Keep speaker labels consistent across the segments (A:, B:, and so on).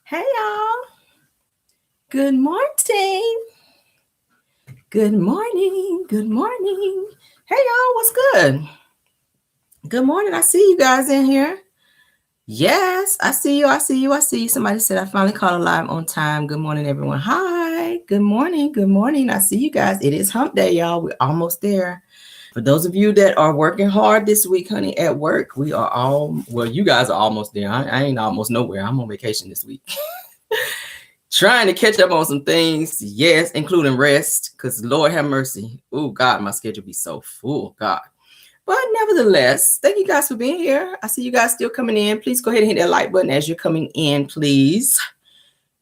A: Hey y'all. Good morning. Good morning. Good morning. Hey y'all, what's good? Good morning. I see you guys in here. Yes, I see you. I see you. I see you. Somebody said I finally caught a live on time. Good morning, everyone. Hi. Good morning. Good morning. I see you guys. It is hump day, y'all. We're almost there. For those of you that are working hard this week, honey, at work, we are you guys are almost there. I ain't almost nowhere. I'm on vacation this week. Trying to catch up on some things, yes, including rest, because Lord have mercy. Oh, God, my schedule be so full, God. But nevertheless, thank you guys for being here. I see you guys still coming in. Please go ahead and hit that like button as you're coming in, please.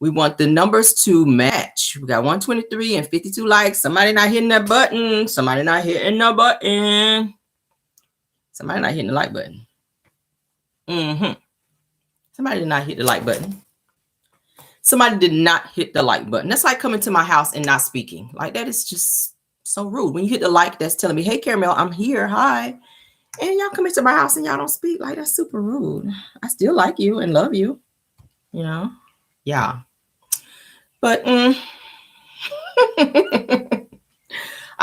A: We want the numbers to match. We got 123 and 52 likes. Somebody not hitting that button. Somebody not hitting the button. Somebody not hitting the like button. Somebody did not hit the like button. Somebody did not hit the like button. That's like coming to my house and not speaking. Like, that is just so rude. When you hit the like, that's telling me, hey, Caramel, I'm here. Hi. And y'all come into my house and y'all don't speak. Like, that's super rude. I still like you and love you. You know? Yeah. But I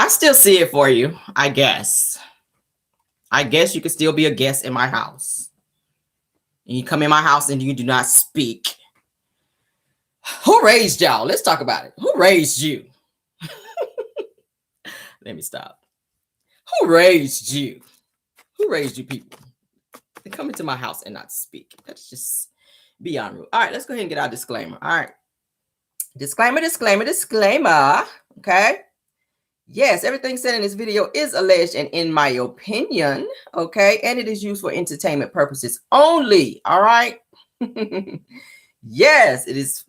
A: still see it for you, I guess. I guess you could still be a guest in my house. And you come in my house and you do not speak. Who raised y'all? Let's talk about it. Who raised you? Let me stop. Who raised you? Who raised you people? They come into my house and not speak. That's just beyond rude. All right, let's go ahead and get our disclaimer. All right. Disclaimer. Okay. Yes, everything said in this video is alleged and in my opinion. Okay. And it is used for entertainment purposes only. All right. Yes, it is.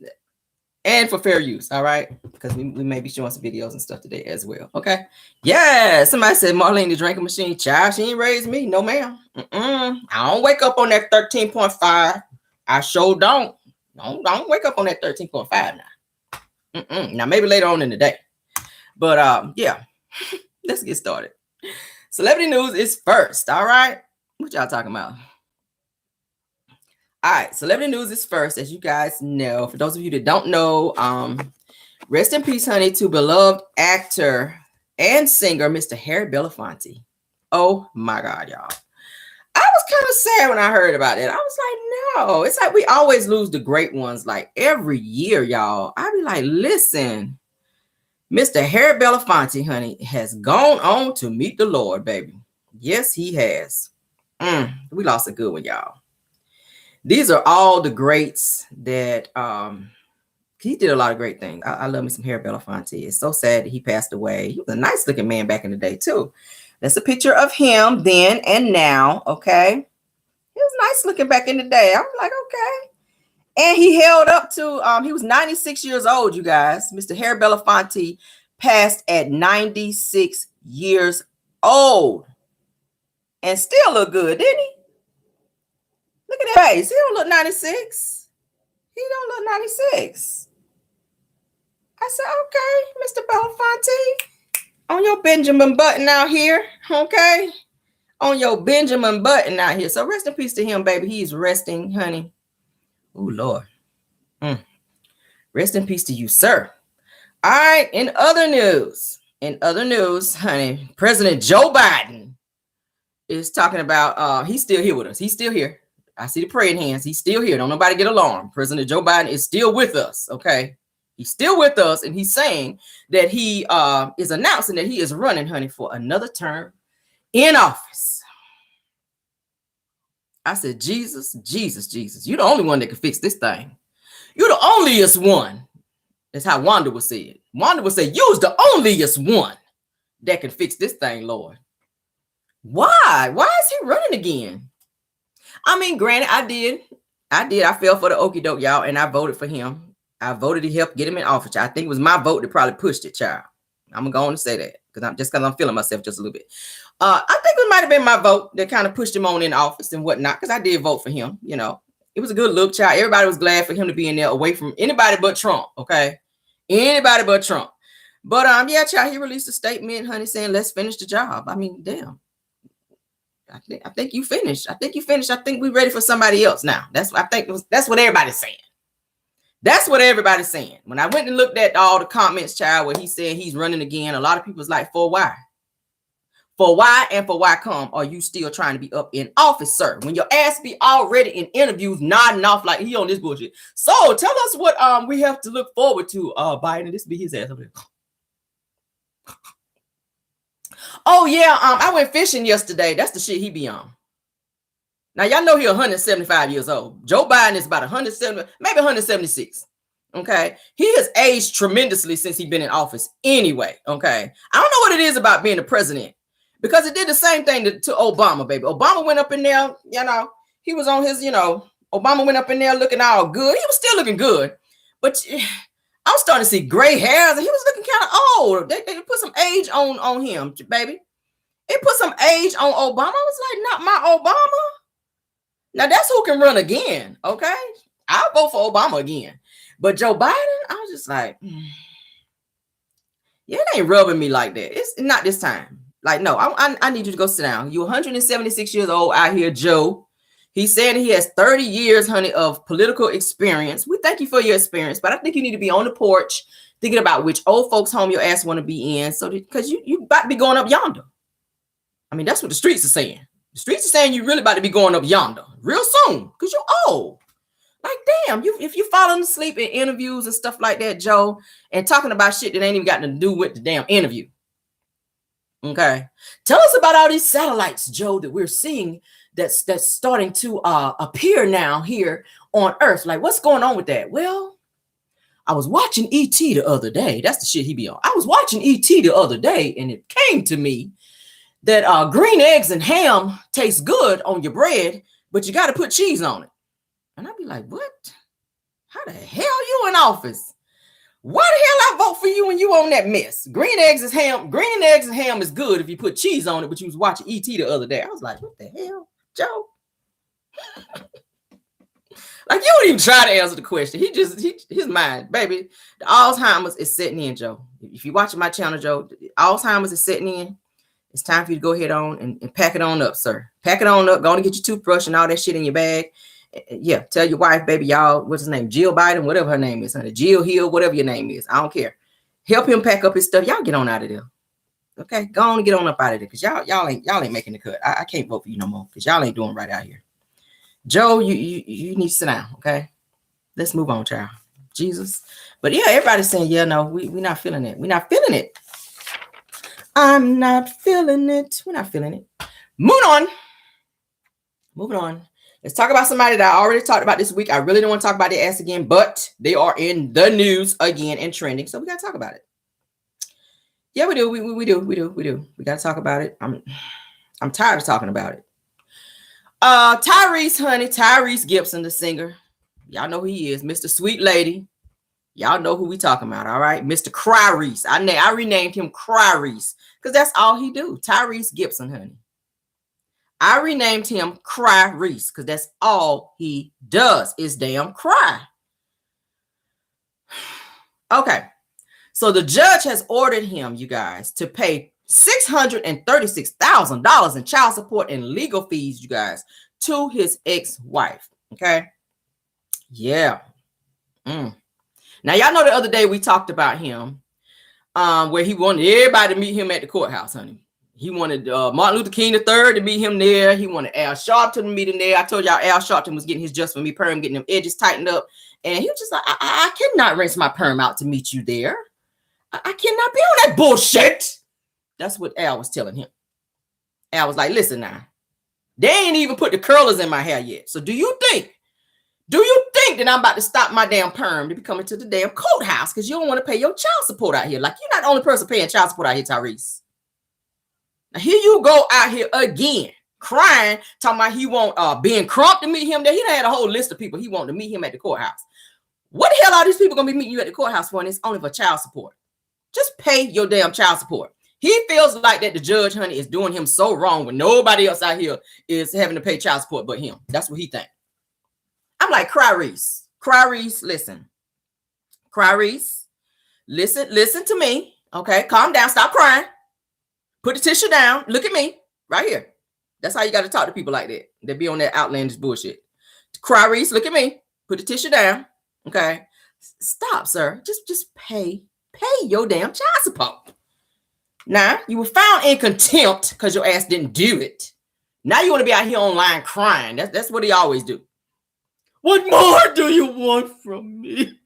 A: And for fair use, all right? Because we may be showing some videos and stuff today as well, okay? Yeah, somebody said Marlene the drinking machine. Child, she ain't raised me. No, ma'am. I don't wake up on that 13.5. I sure don't. Don't wake up on that 13.5 now. Now, maybe later on in the day. But, yeah, let's get started. Celebrity news is first, all right? What y'all talking about? All right, celebrity news is first, as you guys know. For those of you that don't know, rest in peace, honey, to beloved actor and singer, Mr. Harry Belafonte. Oh my God, y'all. I was kind of sad when I heard about it. I was like, no, it's like we always lose the great ones like every year, y'all. I be like, listen, Mr. Harry Belafonte, honey, has gone on to meet the Lord, baby. Yes, he has. We lost a good one, y'all. These are all the greats that he did a lot of great things. I love me some Harry Belafonte. It's so sad that he passed away. He was a nice looking man back in the day too. That's a picture of him then and now. Okay. He was nice looking back in the day. I was like, okay. And he held up to he was 96 years old, you guys. Mr. Harry Belafonte passed at 96 years old. And still look good, didn't he? Look at that face. He don't look 96. He don't look 96. I said, okay, Mr. Belafonte, on your Benjamin Button out here, okay? On your Benjamin Button out here. So rest in peace to him, baby. He's resting, honey. Oh, Lord. Rest in peace to you, sir. All right, in other news, honey, President Joe Biden is talking about, he's still here with us. He's still here. I see the praying hands. He's still here. Don't nobody get alarmed. President Joe Biden is still with us, okay? He's still with us, and he's saying that he is announcing that he is running, honey, for another term in office. I said, Jesus, Jesus, Jesus. You're the only one that can fix this thing. You're the onlyest one. That's how Wanda would say it. Wanda would say, you're the onlyest one that can fix this thing, Lord. Why? Why is he running again? I mean, granted, I did. I fell for the okie doke, y'all, and I voted for him. I voted to help get him in office. I think it was my vote that probably pushed it, child. I'm going to go on and say that because I'm feeling myself just a little bit. I think it might have been my vote that kind of pushed him on in office and whatnot, because I did vote for him. You know, it was a good look, child. Everybody was glad for him to be in there away from anybody but Trump, okay? Anybody but Trump. But, yeah, child, he released a statement, honey, saying, let's finish the job. I mean, damn. I think you finished. I think we're ready for somebody else now. That's what everybody's saying. That's what everybody's saying. When I went and looked at all the comments, child, where he said he's running again, a lot of people's like, for why? For why and for why come are you still trying to be up in office, sir? When your ass be already in interviews nodding off like he on this bullshit. So tell us what we have to look forward to. Biden, this be his ass over there. Oh yeah, I went fishing yesterday. That's the shit he be on. Now y'all know he's 175 years old. Joe Biden is about 170, maybe 176. Okay, he has aged tremendously since he's been in office. Anyway, okay, I don't know what it is about being the president. Because it did the same thing to Obama, baby. Obama went up in there, you know, he was on his, you know, Obama went up in there looking all good. He was still looking good. But I was starting to see gray hairs and he was looking kind of old. They put some age on him, baby. It put some age on Obama. I was like, not my Obama. Now that's who can run again, okay? I'll vote for Obama again. But Joe Biden, I was just like, yeah, it ain't rubbing me like that. It's not this time. Like, no, I need you to go sit down. You're 176 years old out here, Joe. He said he has 30 years, honey, of political experience. We thank you for your experience, but I think you need to be on the porch thinking about which old folks home your ass want to be in. So because you about to be going up yonder. I mean, that's what the streets are saying. The streets are saying you really about to be going up yonder real soon because you're old. Like, damn, if you falling asleep in interviews and stuff like that, Joe, and talking about shit that ain't even got to do with the damn interview. Okay, tell us about all these satellites, Joe, that we're seeing that's starting to appear now here on Earth. Like, what's going on with that? Well, I was watching E.T. the other day. That's the shit he be on. I was watching E.T. the other day, and it came to me that green eggs and ham taste good on your bread, but you got to put cheese on it. And I'd be like, what? How the hell you in office? Why the hell I vote for you when you on that mess? Green eggs and ham is good if you put cheese on it, but you was watching E.T. the other day. I was like, what the hell, Joe? Like, you don't even try to answer the question. His mind, baby, the Alzheimer's is setting in, Joe. If you're watching my channel, Joe, Alzheimer's is setting in. It's time for you to go ahead on and pack it on up, sir. Pack it on up. Go on and get your toothbrush and all that shit in your bag. Yeah, tell your wife, baby, y'all, what's his name? Jill Biden, whatever her name is, honey. Jill Hill, whatever your name is. I don't care. Help him pack up his stuff. Y'all get on out of there. Okay, go on and get on up out of there. Because y'all ain't making the cut. I can't vote for you no more. Because y'all ain't doing right out here. Joe, you need to sit down, okay? Let's move on, child. Jesus. But yeah, everybody's saying, yeah, no, we're not feeling it. We're not feeling it. I'm not feeling it. We're not feeling it. Moving on. Let's talk about somebody that I already talked about this week. I really don't want to talk about their ass again, but they are in the news again and trending. So we got to talk about it. Yeah, we do. We do. We got to talk about it. I'm tired of talking about it. Tyrese, honey. Tyrese Gibson, the singer. Y'all know who he is. Mr. Sweet Lady. Y'all know who we talking about, all right? Mr. Tyrese. I renamed him Tyrese because that's all he do. Tyrese Gibson, honey. I renamed him Tyrese because that's all he does is damn cry. Okay. So the judge has ordered him, you guys, to pay $636,000 in child support and legal fees, you guys, to his ex-wife. Okay. Yeah. Now, y'all know the other day we talked about him where he wanted everybody to meet him at the courthouse, honey. He wanted Martin Luther King III to meet him there. He wanted Al Sharpton to meet him there. I told y'all Al Sharpton was getting his Just For Me perm, getting them edges tightened up. And he was just like, I cannot rinse my perm out to meet you there. I cannot be on that bullshit. That's what Al was telling him. Al was like, listen now, they ain't even put the curlers in my hair yet. So do you think that I'm about to stop my damn perm to be coming to the damn courthouse because you don't want to pay your child support out here? Like, you're not the only person paying child support out here, Tyrese. Now, here you go out here again, crying, talking about he want Ben Crump to meet him there. He done had a whole list of people he wanted to meet him at the courthouse. What the hell are these people going to be meeting you at the courthouse for? And it's only for child support. Just pay your damn child support. He feels like that the judge, honey, is doing him so wrong when nobody else out here is having to pay child support but him. That's what he thinks. I'm like, Tyrese, listen. Tyrese, listen to me. Okay, calm down. Stop crying. Put the tissue down. Look at me right here. That's how you got to talk to people like that. They be on that outlandish bullshit. Tyrese, look at me. Put the tissue down. Okay. Stop, sir. Just pay your damn child support. Now, you were found in contempt because your ass didn't do it. Now you want to be out here online crying. That's what he always do. What more do you want from me?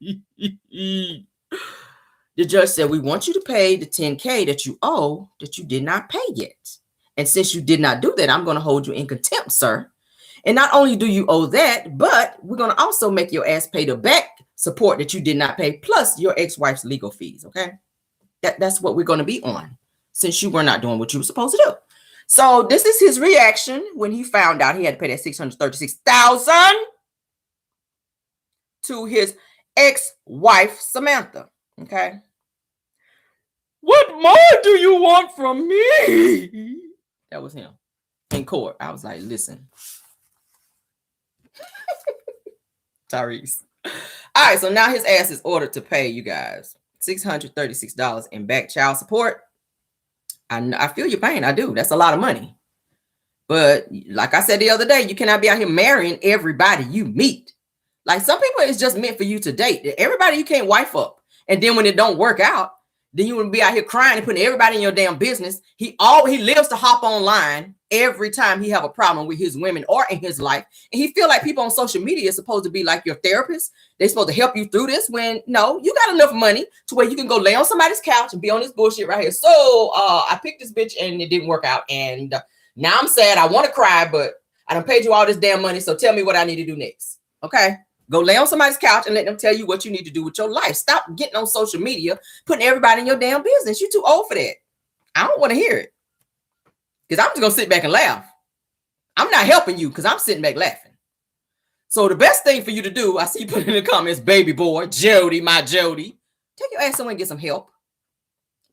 A: The judge said, we want you to pay the $10K that you owe that you did not pay yet. And since you did not do that, I'm going to hold you in contempt, sir. And not only do you owe that, but we're going to also make your ass pay the back support that you did not pay, plus your ex-wife's legal fees, okay? That's what we're going to be on, since you were not doing what you were supposed to do. So this is his reaction when he found out he had to pay that $636,000 to his ex-wife, Samantha, okay? What more do you want from me? That was him in court. I was like, listen. Tyrese. All right, so now his ass is ordered to pay, you guys, $636 in back child support. I feel your pain. I do. That's a lot of money. But like I said the other day, you cannot be out here marrying everybody you meet. Like some people, it's just meant for you to date. Everybody you can't wife up. And then when it don't work out, then you wouldn't be out here crying and putting everybody in your damn business. He lives to hop online every time he have a problem with his women or in his life. And he feel like people on social media is supposed to be like your therapist. They're supposed to help you through this when no, you got enough money to where you can go lay on somebody's couch and be on this bullshit right here. So I picked this bitch and it didn't work out. And now I'm sad. I want to cry, but I done paid you all this damn money. So tell me what I need to do next. Okay. Go lay on somebody's couch and let them tell you what you need to do with your life. Stop getting on social media, putting everybody in your damn business. You're too old for that. I don't want to hear it. Because I'm just going to sit back and laugh. I'm not helping you because I'm sitting back laughing. So the best thing for you to do, I see you put in the comments, baby boy, Jody, my Jody. Take your ass somewhere and get some help.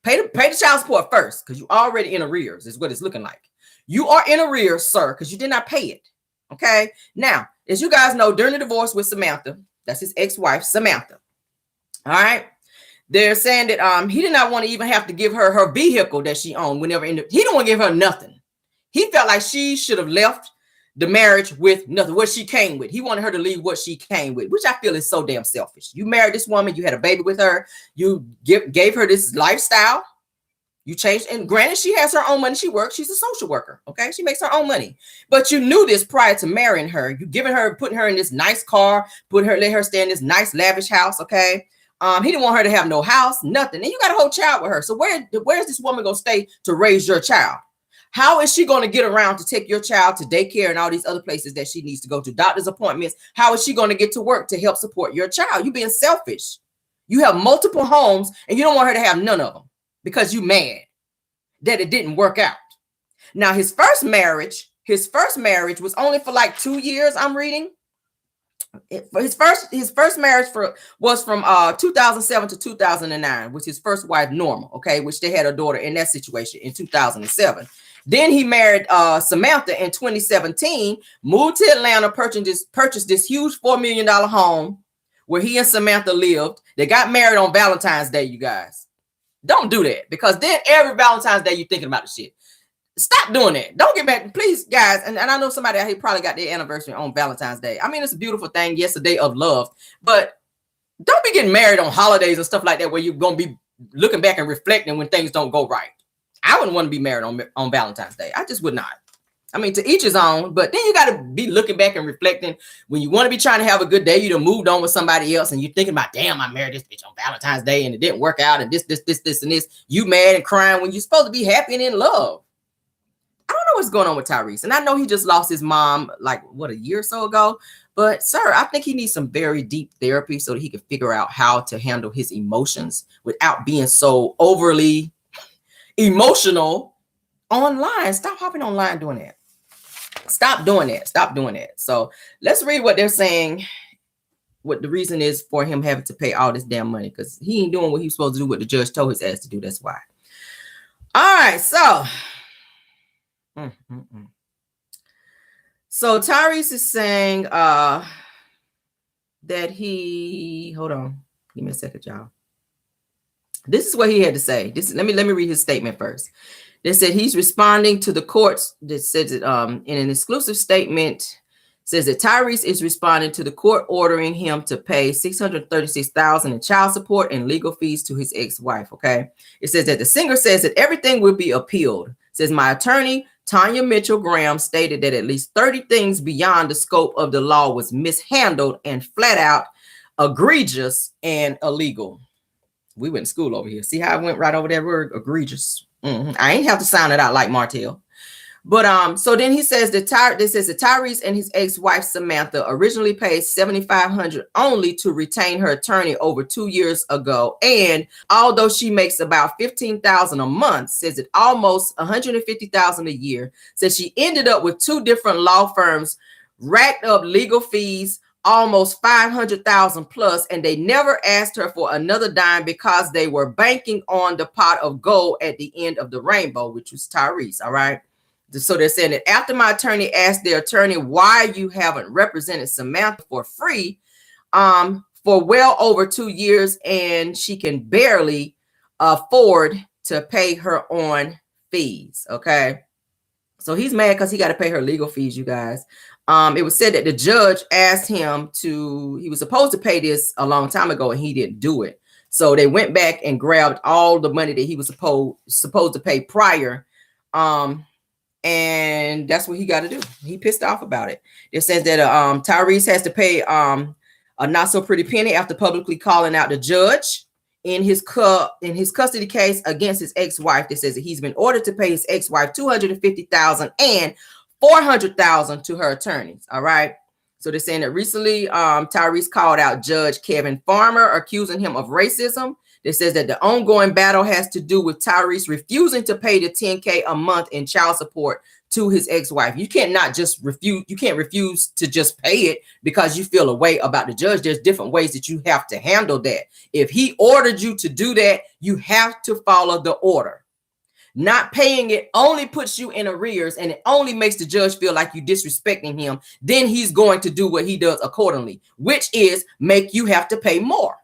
A: Pay the child support first because you're already in arrears is what it's looking like. You are in arrears, sir, because you did not pay it. Okay. Now, as you guys know, during the divorce with Samantha, that's his ex-wife, Samantha. All right. They're saying that he did not want to even have to give her her vehicle that she owned whenever he didn't want to give her nothing. He felt like she should have left the marriage with nothing, what she came with. He wanted her to leave what she came with, which I feel is so damn selfish. You married this woman, you had a baby with her, you gave her this lifestyle. You changed, and granted, she has her own money. She works. She's a social worker. Okay. She makes her own money. But you knew this prior to marrying her. You putting her in this nice car, let her stay in this nice lavish house. Okay. He didn't want her to have no house, nothing. And you got a whole child with her. So where's this woman going to stay to raise your child? How is she going to get around to take your child to daycare and all these other places that she needs to go to, doctor's appointments? How is she going to get to work to help support your child? You being selfish. You have multiple homes and you don't want her to have none of them. Because you mad that it didn't work out. Now his first marriage was only for like 2 years. I'm reading. His first marriage was from 2007 to 2009, which his first wife Norma. Okay, which they had a daughter in that situation in 2007. Then he married Samantha in 2017. Moved to Atlanta, purchased this huge $4 million home where he and Samantha lived. They got married on Valentine's Day, you guys. Don't do that because then every Valentine's Day you're thinking about the shit. Stop doing that. Don't get back, please, guys. And I know somebody out here probably got their anniversary on Valentine's Day. I mean, it's a beautiful thing. Yes, a day of love, but don't be getting married on holidays and stuff like that where you're going to be looking back and reflecting when things don't go right. I wouldn't want to be married on Valentine's Day. I just would not. I mean, to each his own, but then you got to be looking back and reflecting when you want to be trying to have a good day. You done moved on with somebody else and you're thinking about, damn, I married this bitch on Valentine's Day and it didn't work out and this, and this. You mad and crying when you're supposed to be happy and in love. I don't know what's going on with Tyrese. And I know he just lost his mom like, a year or so ago. But, sir, I think he needs some very deep therapy so that he can figure out how to handle his emotions without being so overly emotional online. Stop hopping online doing that. Stop doing that. Stop doing that. So let's read what they're saying. What the reason is for him having to pay all this damn money because he ain't doing what he was supposed to do, what the judge told his ass to do. That's why. All right. So, so Tyrese is saying that hold on. Give me a second, y'all. This is what he had to say. Let me read his statement first. They said he's responding to the courts that says it in an exclusive statement says that Tyrese is responding to the court ordering him to pay $636,000 in child support and legal fees to his ex-wife. Okay. It says that the singer says that everything will be appealed. It says my attorney, Tanya Mitchell Graham, stated that at least 30 things beyond the scope of the law was mishandled and flat out egregious and illegal. We went to school over here. See how I went right over that word egregious. I ain't have to sound it out like Martell. But so then he says that Tyrese and his ex-wife Samantha originally paid $7,500 only to retain her attorney over 2 years ago. And although she makes about $15,000 a month, says it almost $150,000 a year, says she ended up with 2 different law firms, racked up legal fees, almost $500,000 plus, and they never asked her for another dime because they were banking on the pot of gold at the end of the rainbow, which was Tyrese. All right. So they're saying that after my attorney asked their attorney why you haven't represented Samantha for free for well over 2 years, and she can barely afford to pay her own fees. Okay. So he's mad because he got to pay her legal fees, you guys. It was said that the judge asked him he was supposed to pay this a long time ago and he didn't do it. So they went back and grabbed all the money that he was supposed to pay prior. And that's what he got to do. He pissed off about it. It says that Tyrese has to pay a not so pretty penny after publicly calling out the judge in his custody case against his ex-wife. That says that he's been ordered to pay his ex-wife $250,000 and $400,000 to her attorneys. All right. So they're saying that recently Tyrese called out Judge Kevin Farmer, accusing him of racism. It says that the ongoing battle has to do with Tyrese refusing to pay the $10K a month in child support to his ex-wife. You can't not just refuse. You can't refuse to just pay it because you feel a way about the judge. There's different ways that you have to handle that. If he ordered you to do that, you have to follow the order. Not paying it only puts you in arrears, and it only makes the judge feel like you're disrespecting him. Then he's going to do what he does accordingly, which is make you have to pay more.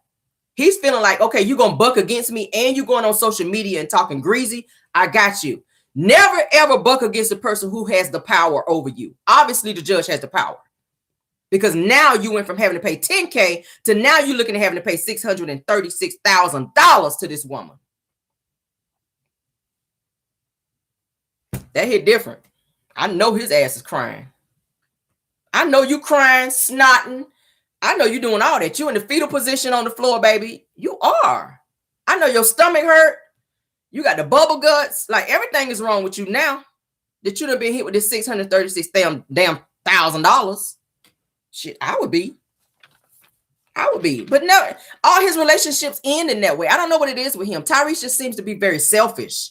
A: He's feeling like, okay, you're going to buck against me and you're going on social media and talking greasy. I got you. Never, ever buck against the person who has the power over you. Obviously, the judge has the power because now you went from having to pay $10K to now you're looking at having to pay $636,000 to this woman. That hit different. I know his ass is crying. I know you crying, snotting. I know you doing all that. You in the fetal position on the floor, baby. You are. I know your stomach hurt. You got the bubble guts. Like everything is wrong with you now that you done been hit with this $636,000. Shit, I would be. But no, all his relationships end in that way. I don't know what it is with him. Tyrese just seems to be very selfish.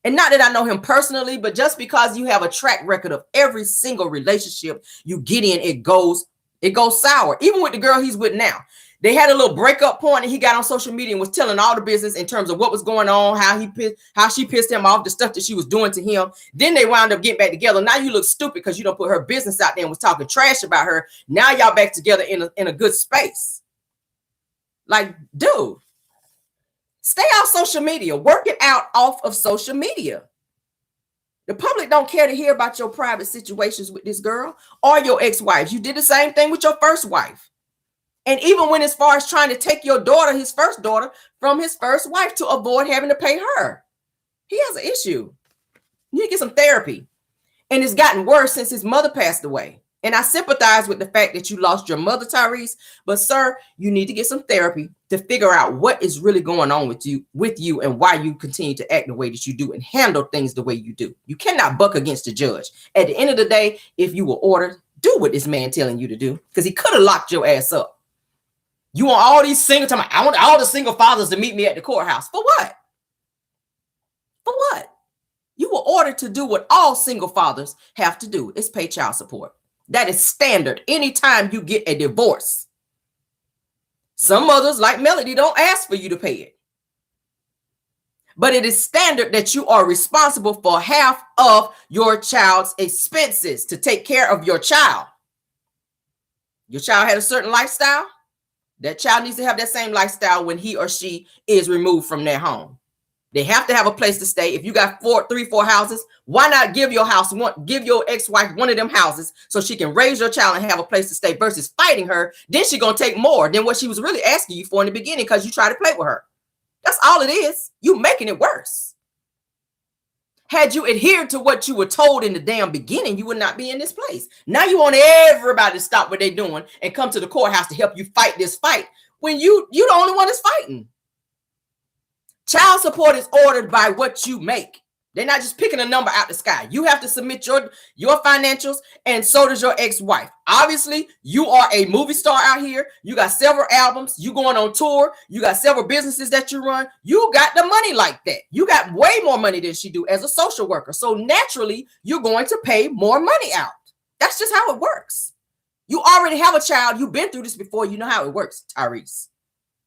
A: And not that I know him personally, but just because you have a track record of every single relationship you get in, it goes sour. Even with the girl he's with now. They had a little breakup point and he got on social media and was telling all the business in terms of what was going on, how she pissed him off, the stuff that she was doing to him. Then they wound up getting back together. Now you look stupid because you don't put her business out there and was talking trash about her. Now y'all back together in a good space. Like, dude, stay off social media. Work it out off of social media. The public don't care to hear about your private situations with this girl or your ex-wives. You did the same thing with your first wife. And even when as far as trying to take your daughter, his first daughter, from his first wife to avoid having to pay her. He has an issue. You need to get some therapy. And it's gotten worse since his mother passed away. And I sympathize with the fact that you lost your mother, Tyrese. But sir, you need to get some therapy to figure out what is really going on with you and why you continue to act the way that you do and handle things the way you do. You cannot buck against the judge. At the end of the day, if you were ordered, do what this man telling you to do, because he could have locked your ass up. You want all these I want all the single fathers to meet me at the courthouse. For what? For what? You were ordered to do what all single fathers have to do, is pay child support. That is standard anytime you get a divorce. Some mothers, like Melody, don't ask for you to pay it. But it is standard that you are responsible for half of your child's expenses to take care of your child. Your child had a certain lifestyle. That child needs to have that same lifestyle when he or she is removed from their home. They have to have a place to stay. If you got 4 houses, why not give your ex-wife one of them houses so she can raise your child and have a place to stay versus fighting her? Then she's going to take more than what she was really asking you for in the beginning because you try to play with her. That's all it is. You making it worse. Had you adhered to what you were told in the damn beginning, you would not be in this place. Now you want everybody to stop what they're doing and come to the courthouse to help you fight this fight when you the only one that's fighting. Child support is ordered by what you make. They're not just picking a number out the sky. You have to submit your financials, and so does your ex-wife. Obviously, you are a movie star out here. You got several albums. You going on tour. You got several businesses that you run. You got the money like that. You got way more money than she do as a social worker. So naturally, you're going to pay more money out. That's just how it works. You already have a child. You've been through this before. You know how it works, Tyrese.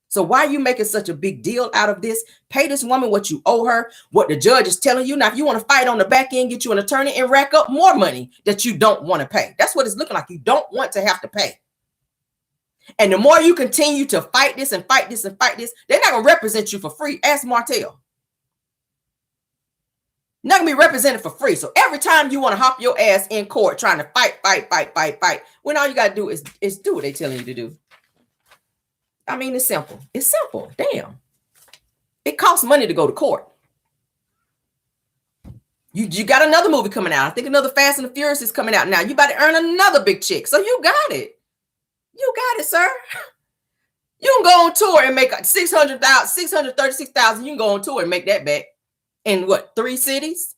A: So why are you making such a big deal out of this? Pay this woman what you owe her, what the judge is telling you. Now, if you want to fight on the back end, get you an attorney and rack up more money that you don't want to pay. That's what it's looking like. You don't want to have to pay. And the more you continue to fight this and fight this and fight this, they're not going to represent you for free. Ask Martell. Not going to be represented for free. So every time you want to hop your ass in court trying to fight, when all you got to do is do what they're telling you to do. I mean, it's simple. It's simple. Damn. It costs money to go to court. You got another movie coming out. I think another Fast and the Furious is coming out now. You about to earn another big check. So you got it. You got it, sir. You can go on tour and make $636,000. You can go on tour and make that back in what, 3 cities?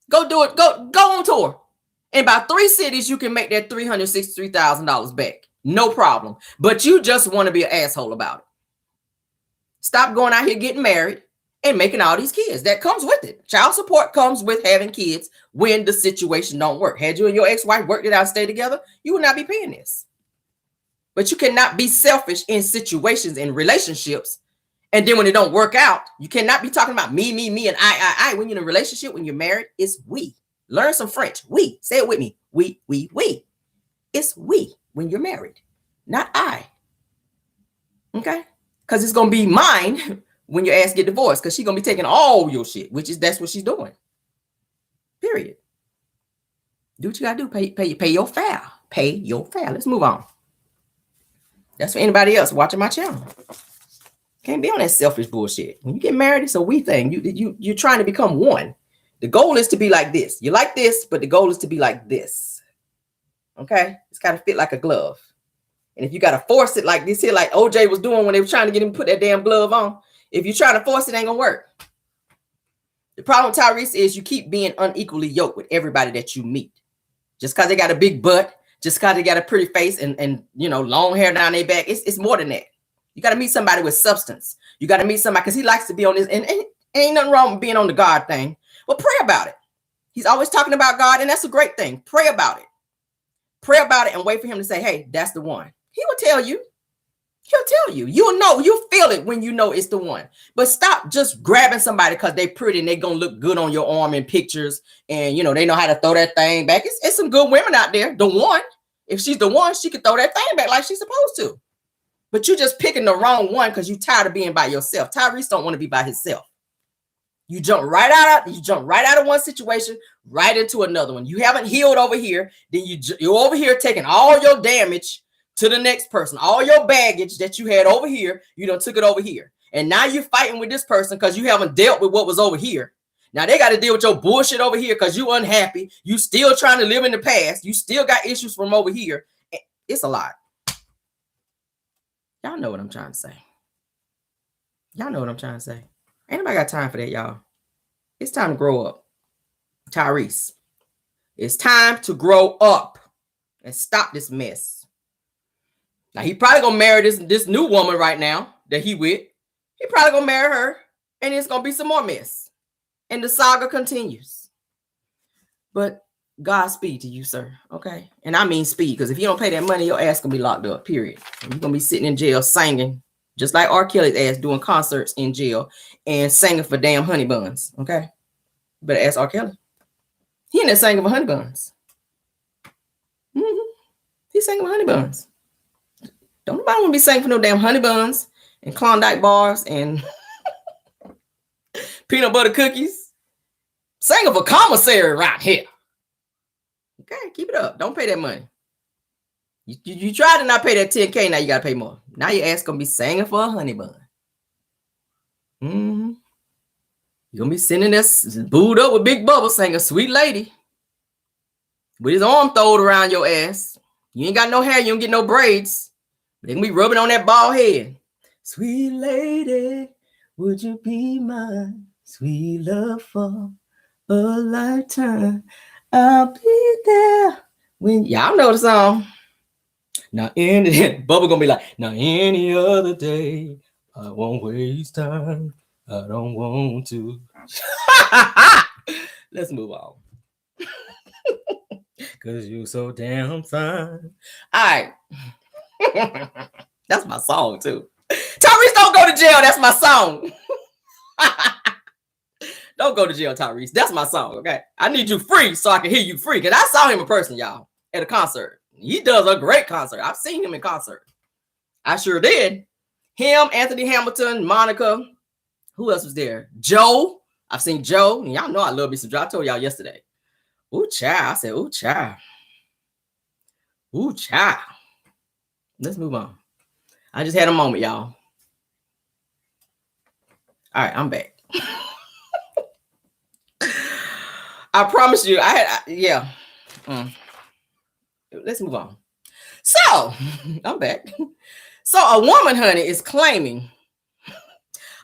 A: Go do it. Go on tour. In about 3 cities, you can make that $363,000 back. No problem. But you just want to be an asshole about it. Stop going out here getting married and making all these kids. That comes with it. Child support comes with having kids when the situation don't work. Had you and your ex-wife worked it out and stay together, you would not be paying this. But you cannot be selfish in situations, in relationships. And then when it don't work out, you cannot be talking about me, and I. When you're in a relationship, when you're married, it's we. Learn some French. We. Say it with me. We. It's we. When you're married, not I. Okay? Because it's going to be mine when your ass get divorced, because she's going to be taking all your shit, that's what she's doing. Period. Do what you got to do. Pay your fare. Pay your fare. Let's move on. That's for anybody else watching my channel. Can't be on that selfish bullshit. When you get married, it's a we thing. You're trying to become one. The goal is to be like this. You like this, but the goal is to be like this. Okay, it's got to fit like a glove. And if you got to force it like this here, like OJ was doing when they were trying to get him to put that damn glove on, if you're trying to force it, ain't gonna work. The problem with Tyrese is you keep being unequally yoked with everybody that you meet. Just because they got a big butt, just because they got a pretty face and long hair down their back, it's more than that. You got to meet somebody with substance. You got to meet somebody because he likes to be on this, and ain't nothing wrong with being on the God thing. Well, pray about it. He's always talking about God, and that's a great thing. Pray about it. Pray about it and wait for him to say, hey, that's the one. He will tell you. He'll tell you. You'll know. You'll feel it when you know it's the one. But stop just grabbing somebody because they're pretty and they're going to look good on your arm in pictures. And, they know how to throw that thing back. It's some good women out there. The one. If she's the one, she can throw that thing back like she's supposed to. But you're just picking the wrong one because you're tired of being by yourself. Tyrese don't want to be by himself. You jump right out of one situation, right into another one. You haven't healed over here. Then you're over here taking all your damage to the next person. All your baggage that you had over here, you done took it over here. And now you're fighting with this person because you haven't dealt with what was over here. Now they got to deal with your bullshit over here because you unhappy. You still trying to live in the past. You still got issues from over here. It's a lot. Y'all know what I'm trying to say. Ain't nobody got time for that, y'all. It's time to grow up. Tyrese, it's time to grow up and stop this mess. Now, he probably going to marry this new woman right now that he with. He probably going to marry her, and it's going to be some more mess. And the saga continues. But Godspeed to you, sir, okay? And I mean speed, because if you don't pay that money, your ass going to be locked up, period. And you're going to be sitting in jail singing, just like R. Kelly's ass doing concerts in jail and singing for damn honey buns, okay? You better ask R. Kelly. He in there singing for honey buns. He's singing for honey buns. Don't nobody want to be singing for no damn honey buns and Klondike bars and peanut butter cookies. Singing for commissary around here. Okay, keep it up. Don't pay that money. You tried to not pay that 10K, now you got to pay more. Now your ass going to be singing for a honey bun. Mm-hmm. You're going to be sitting there booed up with Big Bubba singing Sweet Lady. With his arm throwed around your ass. You ain't got no hair. You don't get no braids. They going to be rubbing on that bald head. Sweet lady, would you be mine? Sweet love for a lifetime. I'll be there when y'all know the song. Now Bubba gonna be like, now any other day, I won't waste time. I don't want to. Let's move on. Cause you so damn fine. All right. That's my song too. Tyrese, don't go to jail. That's my song. Don't go to jail, Tyrese. That's my song, okay? I need you free so I can hear you free. Because I saw him in person, y'all, at a concert. He does a great concert. I've seen him in concert. I sure did. Him, Anthony Hamilton, Monica. Who else was there? Joe. I've seen Joe. And y'all know I love me some Joe. I told y'all yesterday. Ooh, child. I said, ooh, child. Ooh, child. Let's move on. I just had a moment, y'all. All right, I'm back. I promise you, yeah. Let's move on. So, I'm back. So, a woman, honey, is claiming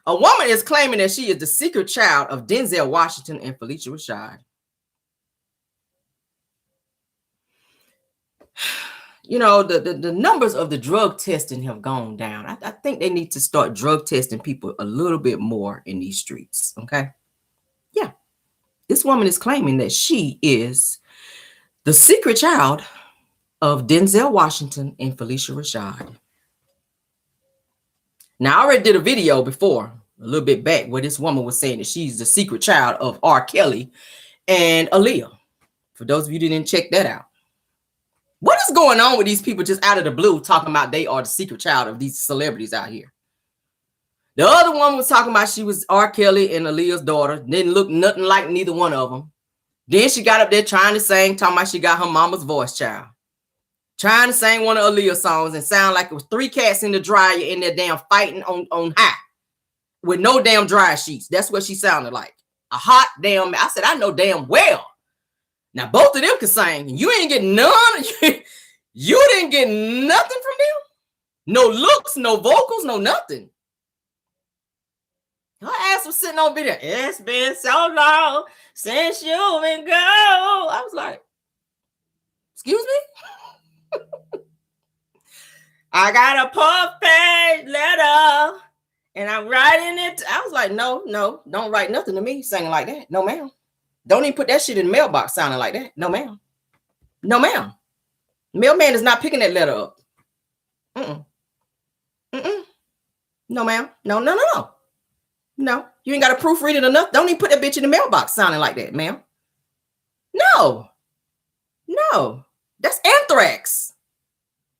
A: that she is the secret child of Denzel Washington and Felicia Rashad. You know, the numbers of the drug testing have gone down. I think they need to start drug testing people a little bit more in these streets, okay? Yeah. This woman is claiming that she is the secret child of Denzel Washington and Felicia Rashad. Now, I already did a video before, a little bit back, where this woman was saying that she's the secret child of R. Kelly and Aaliyah. For those of you who didn't check that out. What is going on with these people just out of the blue talking about they are the secret child of these celebrities out here? The other one was talking about she was R. Kelly and Aaliyah's daughter. Didn't look nothing like neither one of them. Then she got up there trying to sing, talking about she got her mama's voice, child. Trying to sing one of Aaliyah's songs and sound like it was 3 cats in the dryer in there damn fighting on high. With no damn dryer sheets. That's what she sounded like. A hot damn, I said, I know damn well. Now, both of them can sing. And you ain't getting none. You didn't get nothing from them. No looks, no vocals, no nothing. Her ass was sitting on video. It's been so long since you've been gone. I was like, excuse me? I got a puff-page letter and I'm writing it. I was like, no, don't write nothing to me singing like that. No, ma'am. Don't even put that shit in the mailbox sounding like that. No, ma'am. No, ma'am. Mailman is not picking that letter up. No, ma'am. No. No, you ain't got to proofread it enough. Don't even put that bitch in the mailbox sounding like that, ma'am. No. That's anthrax.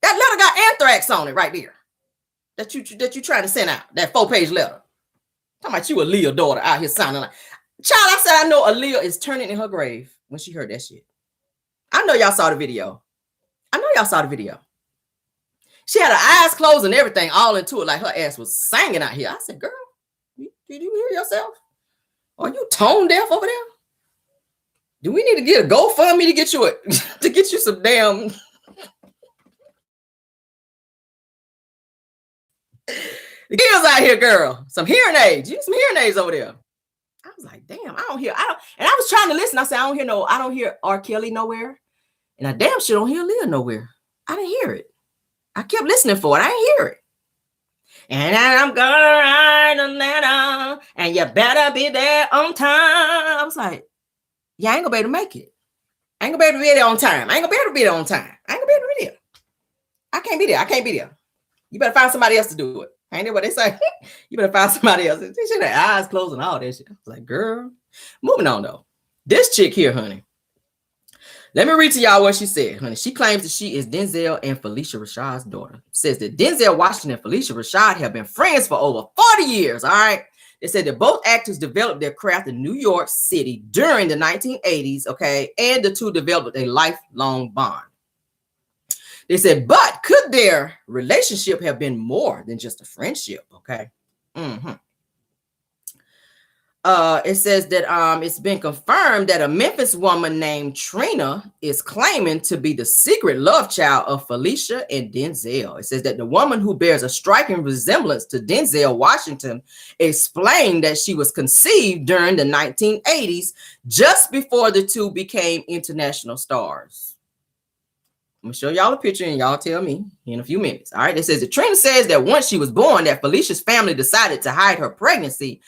A: That letter got anthrax on it right there. That you trying to send out, that 4-page letter. Talking about you Aaliyah daughter out here sounding like. Child, I said I know Aaliyah is turning in her grave when she heard that shit. I know y'all saw the video. She had her eyes closed and everything all into it like her ass was singing out here. I said, girl, did you hear yourself? Are you tone deaf over there? Do we need to get a GoFundMe to get you some damn the kids out here, girl? Some hearing aids. You need some hearing aids over there. I was like, damn, I don't. And I was trying to listen. I said, I don't hear R. Kelly nowhere. And I damn sure don't hear Leah nowhere. I didn't hear it. I kept listening for it. I didn't hear it. And I'm gonna write a letter, and you better be there on time. I was like, yeah, I ain't gonna be able to make it. I ain't gonna be able to be there on time. I ain't gonna be able to be there on time. I ain't gonna be able to be there. I can't be there. You better find somebody else to do it. Ain't that what they say? You better find somebody else. They should have eyes closed and all that shit. I was like, girl. Moving on, though. This chick here, honey. Let me read to y'all what she said, honey. She claims that she is Denzel and Felicia Rashad's daughter. Says that Denzel Washington and Felicia Rashad have been friends for over 40 years, all right? They said that both actors developed their craft in New York City during the 1980s, okay, and the two developed a lifelong bond. They said, but could their relationship have been more than just a friendship, okay? It says that it's been confirmed that a Memphis woman named Trina is claiming to be the secret love child of Felicia and Denzel. It says that the woman who bears a striking resemblance to Denzel Washington explained that she was conceived during the 1980s, just before the two became international stars. I'm gonna show y'all a picture and y'all tell me in a few minutes. All right. It says that Trina says that once she was born, that Felicia's family decided to hide her pregnancy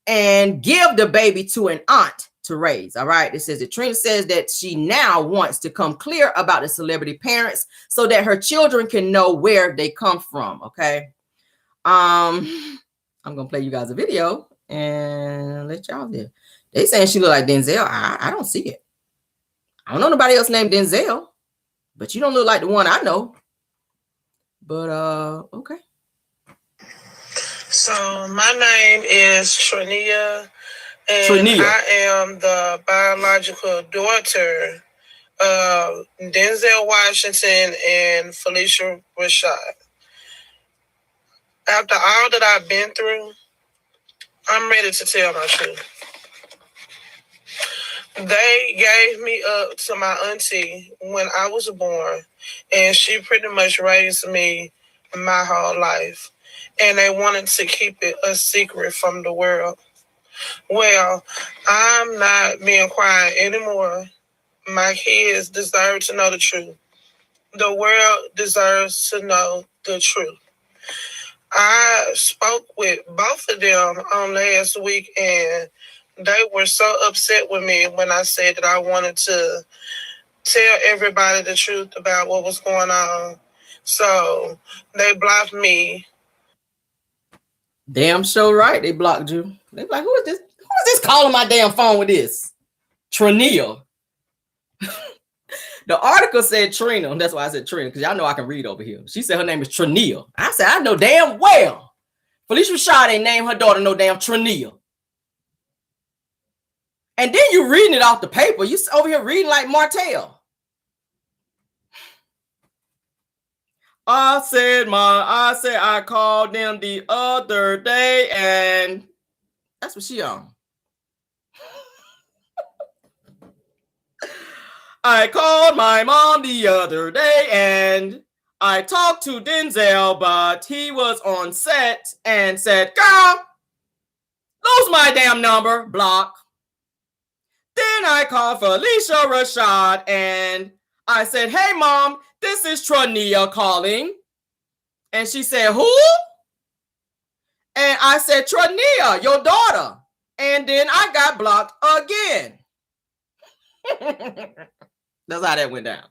A: and give the baby to an aunt to raise. All right. It says that Trina says that she now wants to come clear about the celebrity parents so that her children can know where they come from. Okay. I'm gonna play you guys a video and let y'all hear. They saying she look like Denzel. I don't see it. I don't know nobody else named Denzel, but you don't look like the one I know. But okay.
B: So my name is Trinia, and I am the biological daughter of Denzel Washington and Felicia Rashad. After all that I've been through, I'm ready to tell my truth. They gave me up to my auntie when I was born, and she pretty much raised me my whole life. And they wanted to keep it a secret from the world. Well, I'm not being quiet anymore. My kids deserve to know the truth. The world deserves to know the truth. I spoke with both of them on last week, and they were so upset with me when I said that I wanted to tell everybody the truth about what was going on. So they blocked me.
A: Damn sure right. They blocked you. They like, who is this? Who is this calling my damn phone with this? Trinia. The article said Trina. That's why I said Trina, because y'all know I can read over here. She said her name is Trinia. I said, I know damn well Felicia Rashad ain't named her daughter no damn Trinia. And then you reading it off the paper. You over here reading like Martell. I called them the other day, and that's what she on. I called my mom the other day, and I talked to Denzel, but he was on set and said, girl, lose my damn number, block. Then I called Felicia Rashad, and I said, hey, mom, this is Trinia calling. And she said, who? And I said, Trinia, your daughter. And then I got blocked again. That's how that went down.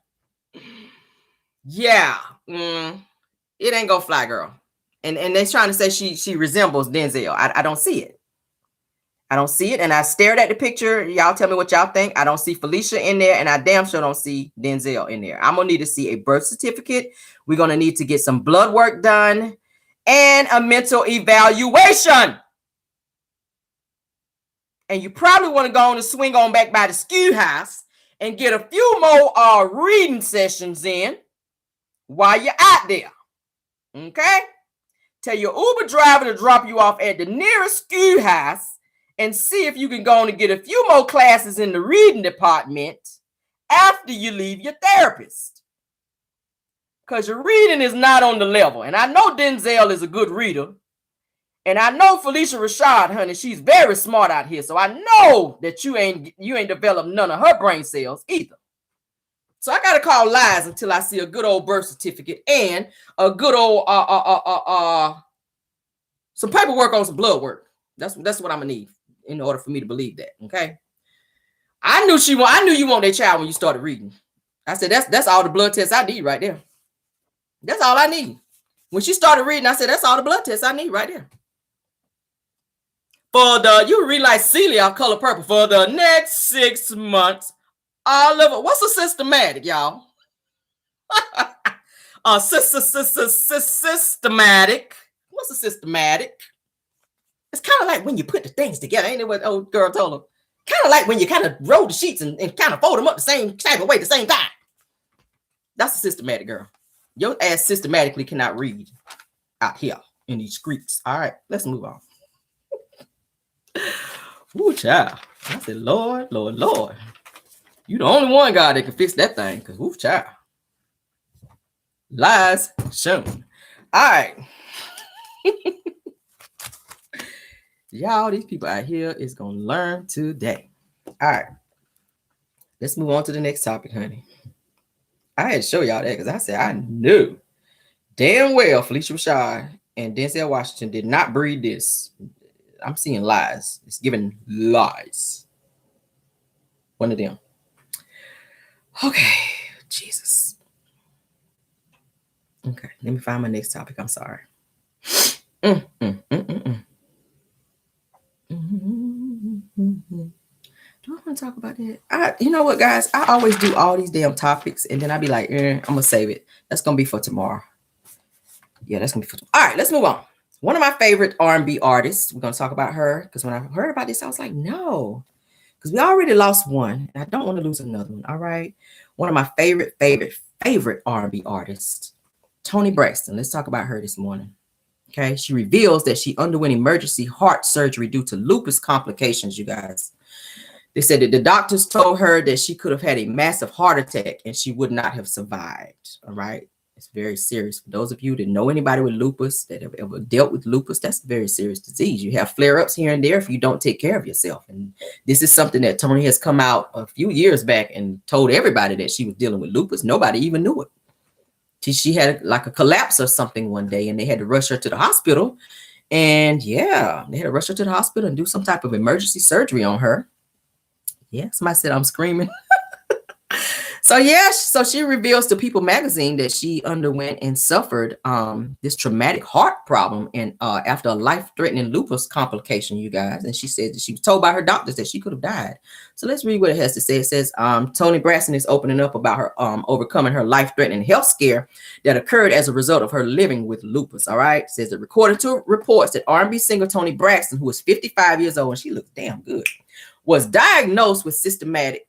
A: Yeah. It ain't gonna fly, girl. And they're trying to say she resembles Denzel. I don't see it. I don't see it. And I stared at the picture. Y'all tell me what y'all think. I don't see Felicia in there, and I damn sure don't see Denzel in there. I'm going to need to see a birth certificate. We're going to need to get some blood work done and a mental evaluation. And you probably want to go on and swing on back by the schoolhouse and get a few more reading sessions in while you're out there. Okay? Tell your Uber driver to drop you off at the nearest schoolhouse and see if you can go on and get a few more classes in the reading department after you leave your therapist. Because your reading is not on the level. And I know Denzel is a good reader. And I know Felicia Rashad, honey, she's very smart out here. So I know that you ain't developed none of her brain cells either. So I got to call lies until I see a good old birth certificate and a good old some paperwork on some blood work. That's what I'm going to need in order for me to believe that, okay? I knew you want that child when you started reading. I said, that's all the blood tests I need right there. That's all I need. When she started reading, I said, that's all the blood tests I need right there. You read like Celia off Color Purple. For the next 6 months, what's a systematic, y'all? Systematic. What's a systematic? It's kind of like when you put the things together. Ain't it what old girl told her? Kind of like when you kind of roll the sheets and kind of fold them up the same type of way, the same time. That's a systematic girl. Your ass systematically cannot read out here in these streets. All right, let's move on. Ooh, child. I said, Lord, Lord, Lord. You the only one, God, that can fix that thing. Because, ooh, child. Lies shown. All right. Y'all, these people out here is going to learn today. All right. Let's move on to the next topic, honey. I had to show y'all that because I said I knew damn well Felicia Rashad and Denzel Washington did not breed this. I'm seeing lies. It's giving lies. One of them. Okay. Jesus. Okay. Let me find my next topic. I'm sorry. Do I want to talk about that? You know what, guys? I always do all these damn topics, and then I be like, I'm going to save it. That's going to be for tomorrow. Yeah, that's going to be for tomorrow. All right, let's move on. One of my favorite R&B artists, we're going to talk about her, because when I heard about this, I was like, no, because we already lost one, and I don't want to lose another one, all right? One of my favorite R&B artists, Toni Braxton. Let's talk about her this morning. Okay, she reveals that she underwent emergency heart surgery due to lupus complications, you guys. They said that the doctors told her that she could have had a massive heart attack and she would not have survived. All right. It's very serious. For those of you that know anybody with lupus, that have ever dealt with lupus, that's a very serious disease. You have flare-ups here and there if you don't take care of yourself. And this is something that Toni has come out a few years back and told everybody that she was dealing with lupus. Nobody even knew it. She had like a collapse or something one day and they had to rush her to the hospital. And yeah, they had to rush her to the hospital and do some type of emergency surgery on her. Yeah, somebody said I'm screaming. So she reveals to People magazine that she underwent and suffered this traumatic heart problem and after a life-threatening lupus complication, you guys. And she said that she was told by her doctors that she could have died. So let's read what it has to say. It says Toni Braxton is opening up about her overcoming her life-threatening health scare that occurred as a result of her living with lupus. All right. It says that according to reports that R&B singer Toni Braxton, who is 55 years old and she looks damn good, was diagnosed with systemic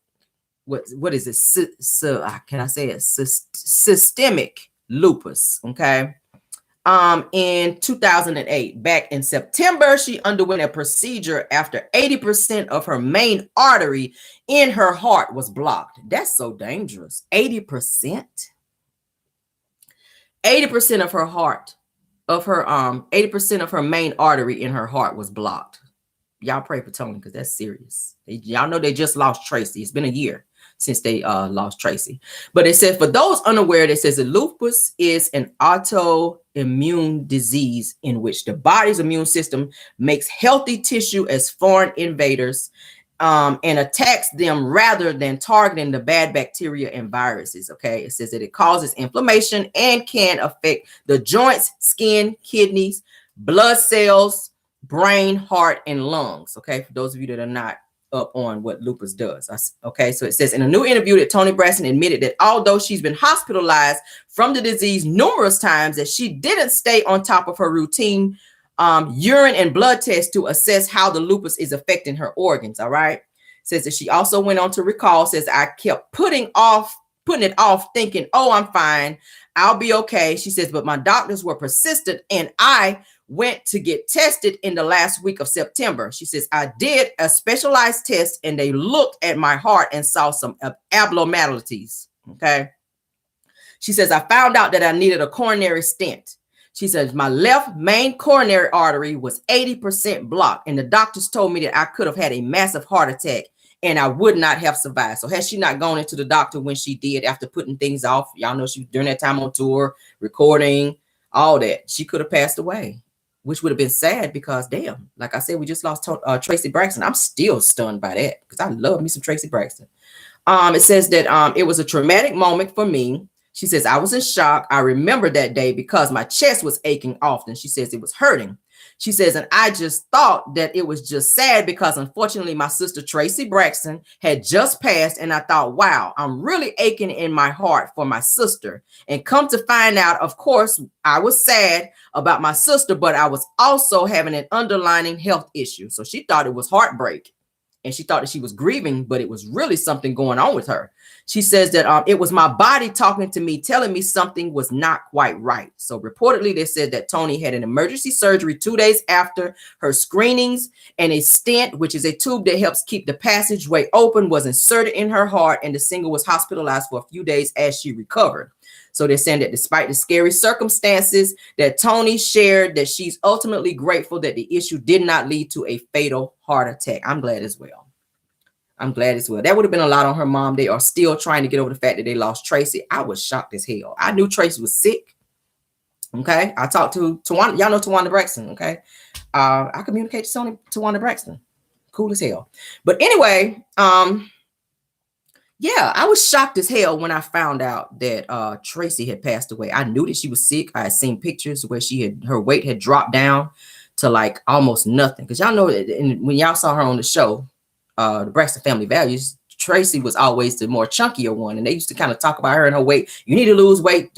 A: systemic lupus. Okay. In 2008, back in September, she underwent a procedure after 80% of her main artery in her heart was blocked. That's so dangerous. 80% of her heart, 80% of her main artery in her heart was blocked. Y'all pray for Toni because that's serious. Y'all know they just lost Tracy. It's been a year since they lost Tracy. But it says, for those unaware, it says that lupus is an autoimmune disease in which the body's immune system makes healthy tissue as foreign invaders and attacks them rather than targeting the bad bacteria and viruses. Okay, it says that it causes inflammation and can affect the joints, skin, kidneys, blood cells, brain, heart, and lungs. Okay, for those of you that are not up on what lupus does. Okay, so it says in a new interview that Toni Braxton admitted that although she's been hospitalized from the disease numerous times, that she didn't stay on top of her routine urine and blood tests to assess how the lupus is affecting her organs. All right, says that she also went on to recall, says, I kept putting it off thinking, oh, I'm fine, I'll be okay. She says, but my doctors were persistent and I went to get tested in the last week of September. She says, I did a specialized test and they looked at my heart and saw some abnormalities. Okay. She says, I found out that I needed a coronary stent. She says, my left main coronary artery was 80% blocked. And the doctors told me that I could have had a massive heart attack and I would not have survived. So had she not gone into the doctor when she did after putting things off, y'all know she was during that time on tour, recording, all that, she could have passed away, which would have been sad because damn, like I said, we just lost Tracy Braxton. I'm still stunned by that because I love me some Tracy Braxton. It says that it was a traumatic moment for me. She says, I was in shock. I remember that day because my chest was aching often. She says it was hurting. She says, and I just thought that it was just sad because unfortunately my sister Tracy Braxton had just passed, and I thought, wow, I'm really aching in my heart for my sister. And come to find out, of course, I was sad about my sister, but I was also having an underlying health issue. So she thought it was heartbreak. And she thought that she was grieving, but it was really something going on with her. She says that it was my body talking to me, telling me something was not quite right. So reportedly, they said that Toni had an emergency surgery 2 days after her screenings, and a stent, which is a tube that helps keep the passageway open, was inserted in her heart, and the singer was hospitalized for a few days as she recovered. So they're saying that despite the scary circumstances that Toni shared, that she's ultimately grateful that the issue did not lead to a fatal heart attack. I'm glad as well. I'm glad as well. That would have been a lot on her mom. They are still trying to get over the fact that they lost Tracy. I was shocked as hell. I knew Tracy was sick. Okay. I talked to Tawanda. Y'all know Toni Braxton. Okay. I communicate to Toni Braxton. Cool as hell. But anyway, yeah, I was shocked as hell when I found out that Tracy had passed away. I knew that she was sick. I had seen pictures where her weight had dropped down to like almost nothing. Because y'all know when y'all saw her on the show, the Braxton Family Values, Tracy was always the more chunkier one. And they used to kind of talk about her and her weight. You need to lose weight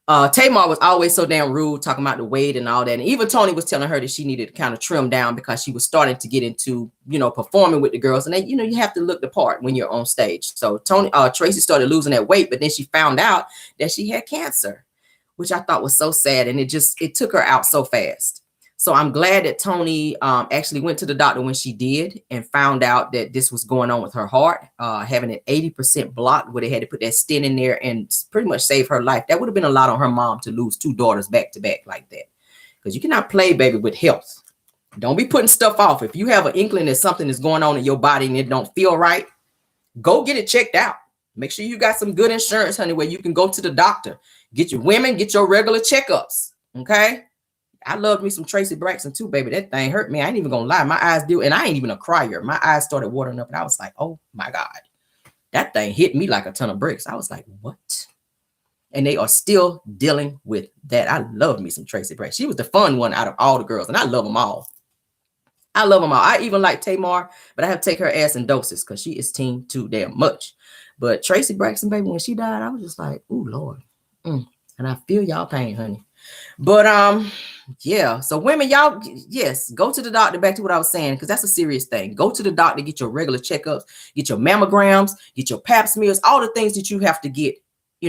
A: Tamar was always so damn rude, talking about the weight and all that. And even Toni was telling her that she needed to kind of trim down because she was starting to get into, performing with the girls. And they, you have to look the part when you're on stage. So Tracy started losing that weight, but then she found out that she had cancer, which I thought was so sad. And it took her out so fast. So I'm glad that Toni actually went to the doctor when she did and found out that this was going on with her heart, having an 80% block where they had to put that stent in there and pretty much save her life. That would have been a lot on her mom to lose 2 daughters back to back like that. Because you cannot play, baby, with health. Don't be putting stuff off. If you have an inkling that something is going on in your body and it don't feel right, go get it checked out. Make sure you got some good insurance, honey, where you can go to the doctor. Get your regular checkups, okay? I loved me some Tracy Braxton too, baby. That thing hurt me. I ain't even gonna lie. My eyes do, and I ain't even a crier. My eyes started watering up, and I was like, oh my God. That thing hit me like a ton of bricks. I was like, what? And they are still dealing with that. I love me some Tracy Braxton. She was the fun one out of all the girls, and I love them all. I even like Tamar, but I have to take her ass in doses because she is team too damn much. But Tracy Braxton, baby, when she died, I was just like, ooh, Lord. And I feel y'all pain, honey. But yeah, so women, y'all, yes, go to the doctor. Back to what I was saying, because that's a serious thing. Go to the doctor, get your regular checkups, get your mammograms, get your pap smears, all the things that you have to get,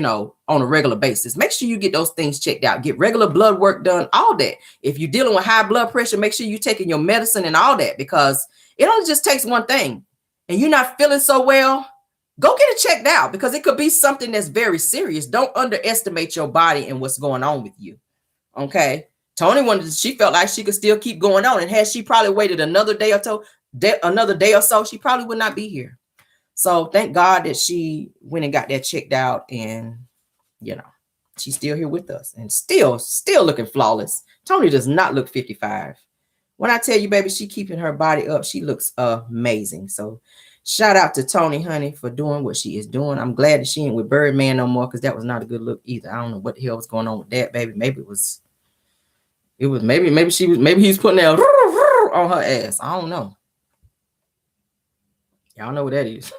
A: on a regular basis. Make sure you get those things checked out. Get regular blood work done, all that. If you're dealing with high blood pressure, make sure you're taking your medicine and all that, because it only just takes one thing. And you're not feeling so well, go get it checked out, because it could be something that's very serious. Don't underestimate your body and what's going on with you. Okay. Toni she felt like she could still keep going on. And had she probably waited another day or so, she probably would not be here. So thank God that she went and got that checked out, and she's still here with us and still looking flawless. Toni does not look 55. When I tell you, baby, she keeping her body up, she looks amazing. So shout out to Toni, honey, for doing what she is doing. I'm glad that she ain't with Birdman no more, because that was not a good look either. I don't know what the hell was going on with that, baby. Maybe maybe he's putting that on her ass. I don't know. Y'all know what that is.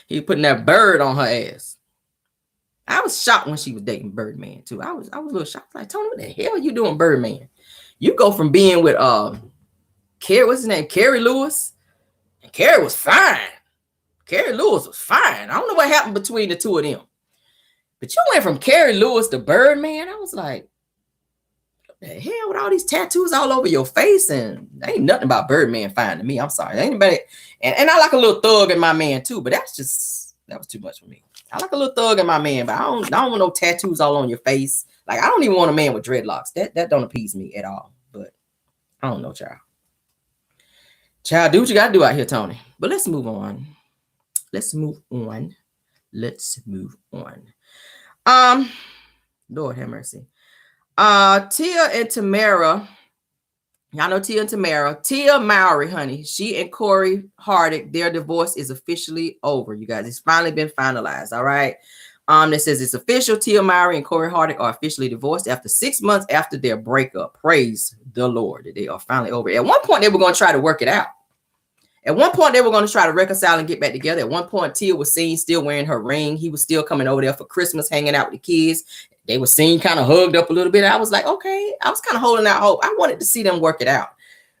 A: He putting that bird on her ass. I was shocked when she was dating Birdman too. I was a little shocked. Like, Toni, what the hell are you doing, Birdman? You go from being with Carrie, what's his name? Carrie Lewis. And Carrie was fine. Carrie Lewis was fine. I don't know what happened between the two of them. But you went from Carrie Lewis to Birdman. I was like, what the hell with all these tattoos all over your face? And ain't nothing about Birdman fine to me. I'm sorry. Anybody, and I like a little thug in my man too, but that was too much for me. I like a little thug in my man, but I don't want no tattoos all on your face. Like, I don't even want a man with dreadlocks. That don't appease me at all. But I don't know, child. Child, do what you gotta do out here, Toni. But let's move on. Lord have mercy. Tia and Tamara. Y'all know Tia and Tamara. Tia Mowry, honey. She and Corey Hardick, their divorce is officially over. You guys, it's finally been finalized. All right. That says it's official. Tia Mowry and Corey Hardick are officially divorced after 6 months after their breakup. Praise the Lord that they are finally over. At one point, they were going to try to work it out. At one point, they were going to try to reconcile and get back together. At one point, Tia was seen still wearing her ring. He was still coming over there for Christmas, hanging out with the kids. They were seen kind of hugged up a little bit. I was like, okay. I was kind of holding out hope. I wanted to see them work it out.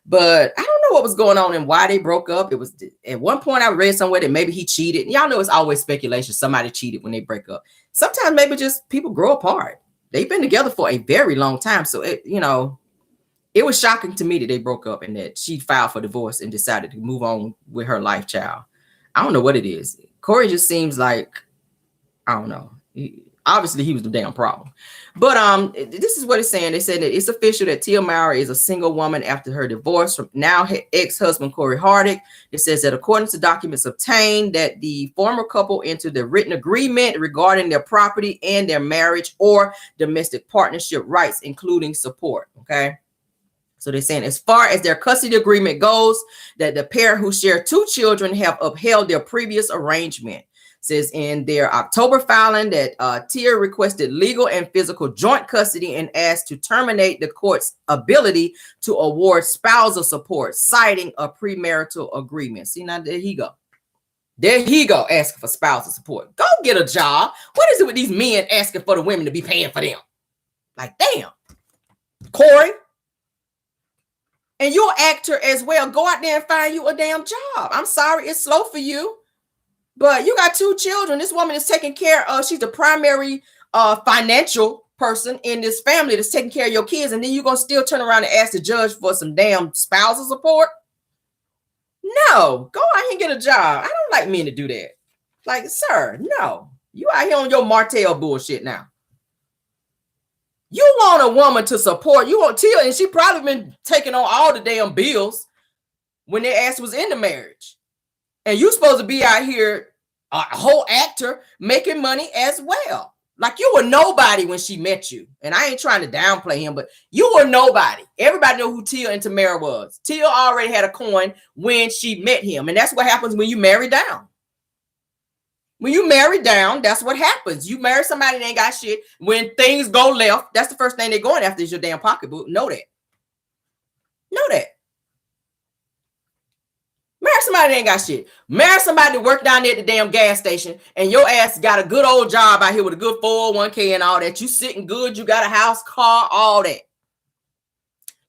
A: But I don't know what was going on and why they broke up. It was at one point I read somewhere that maybe he cheated. Y'all know it's always speculation. Somebody cheated when they break up. Sometimes maybe just people grow apart. They've been together for a very long time. So, it was shocking to me that they broke up and that she filed for divorce and decided to move on with her life child. I don't know what it is. Corey just seems like, I don't know. Obviously, he was the damn problem. But this is what it's saying. They said that it's official that Tia Mowry is a single woman after her divorce from now ex-husband Corey Hardick. It says that according to documents obtained, that the former couple entered the written agreement regarding their property and their marriage or domestic partnership rights, including support. Okay. So they're saying as far as their custody agreement goes, that the pair who share 2 children have upheld their previous arrangement. Says in their October filing that Tia requested legal and physical joint custody and asked to terminate the court's ability to award spousal support, citing a premarital agreement. See, now there he go. There he go, asking for spousal support. Go get a job. What is it with these men asking for the women to be paying for them? Like, damn. Corey. And you're an actor as well. Go out there and find you a damn job. I'm sorry, it's slow for you. But you got 2 children. This woman is taking care of, she's the primary financial person in this family that's taking care of your kids. And then you're going to still turn around and ask the judge for some damn spousal support? No, go out here and get a job. I don't like men to do that. Like, sir, no. You out here on your Martell bullshit now. You want a woman to support. You want Tia, and she probably been taking on all the damn bills when their ass was in the marriage. And you supposed to be out here, a whole actor, making money as well. Like you were nobody when she met you. And I ain't trying to downplay him, but you were nobody. Everybody know who Tia and Tamara was. Tia already had a coin when she met him. And that's what happens when you marry down. When you marry down, that's what happens. You marry somebody that ain't got shit. When things go left, that's the first thing they're going after is your damn pocketbook. Know that. Know that. Marry somebody that ain't got shit. Marry somebody that work down there at the damn gas station and your ass got a good old job out here with a good 401k and all that. You sitting good. You got a house, car, all that.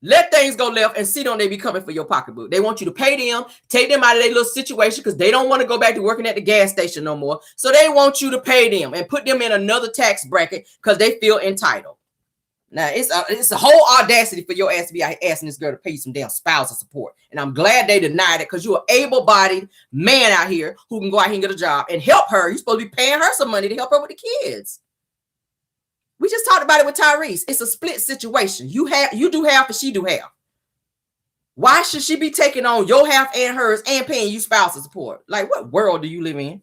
A: Let things go left and see don't they be coming for your pocketbook. They want you to pay them, take them out of their little situation because they don't want to go back to working at the gas station no more. So they want you to pay them and put them in another tax bracket because they feel entitled. Now, it's a whole audacity for your ass to be asking this girl to pay you some damn spousal support. And I'm glad they denied it because you're an able-bodied man out here who can go out here and get a job and help her. You're supposed to be paying her some money to help her with the kids. We just talked about it with Tyrese. It's a split situation. You do half and she do half. Why should she be taking on your half and hers and paying you spousal support? Like, what world do you live in?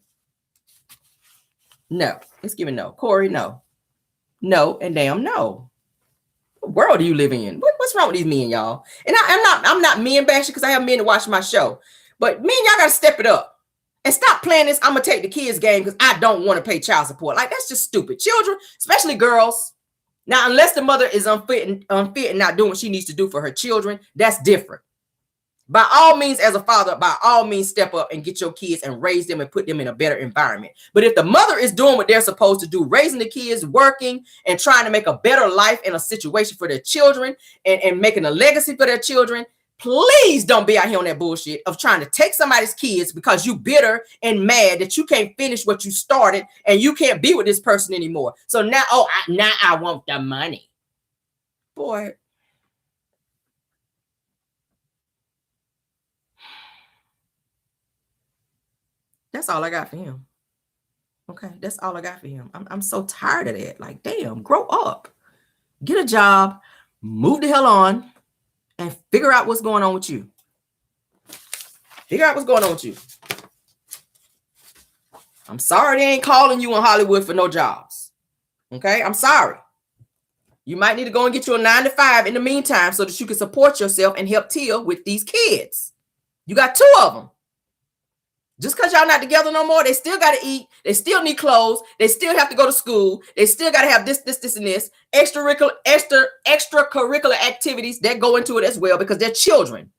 A: No. Let's give it no. Corey, no. No and damn no. What world do you live in? What's wrong with these men, y'all? And I'm not men bashing because I have men to watch my show. But men, y'all got to step it up. And stop playing this, I'm going to take the kids game because I don't want to pay child support. Like, that's just stupid. Children, especially girls. Now, unless the mother is unfit and not doing what she needs to do for her children, that's different. By all means, as a father, by all means, step up and get your kids and raise them and put them in a better environment. But if the mother is doing what they're supposed to do, raising the kids, working, and trying to make a better life and a situation for their children and making a legacy for their children, please don't be out here on that bullshit of trying to take somebody's kids because you bitter and mad that you can't finish what you started and you can't be with this person anymore. So now, now I want the money. Boy. That's all I got for him. Okay, that's all I got for him. I'm so tired of that. Like, damn, grow up. Get a job. Move the hell on. And figure out what's going on with you. Figure out what's going on with you. I'm sorry they ain't calling you in Hollywood for no jobs. Okay? I'm sorry. You might need to go and get you a 9-to-5 in the meantime so that you can support yourself and help Tia with these kids. You got 2 of them. Just because y'all not together no more, they still got to eat. They still need clothes. They still have to go to school. They still got to have this, and this. Extracurricular activities that go into it as well because they're children.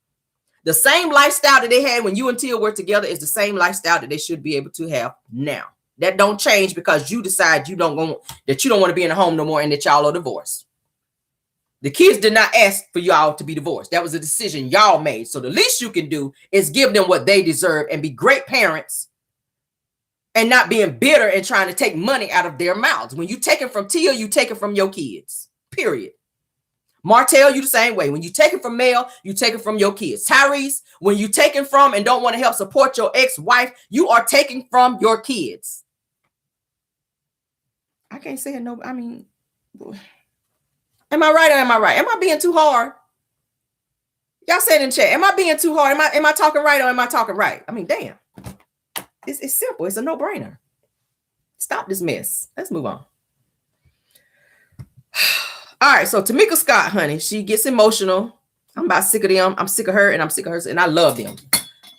A: The same lifestyle that they had when you and Tia were together is the same lifestyle that they should be able to have now. That don't change because you decide you don't want to be in the home no more and that y'all are divorced. The kids did not ask for y'all to be divorced. That was a decision y'all made. So the least you can do is give them what they deserve and be great parents and not being bitter and trying to take money out of their mouths. When you take it from Tia, you take it from your kids, period. Martell, you the same way. When you take it from Mel, you take it from your kids. Tyrese, when you take it from and don't want to help support your ex-wife, you are taking from your kids. I can't say it. No, I mean, am I right or am I right? Am I being too hard? Y'all say it in chat. Am I being too hard? Am I talking right or am I talking right? I mean, damn. It's simple. It's a no-brainer. Stop this mess. Let's move on. All right, so Tamika Scott, honey, she gets emotional. I'm about sick of them. I'm sick of her and I'm sick of her. And I love them.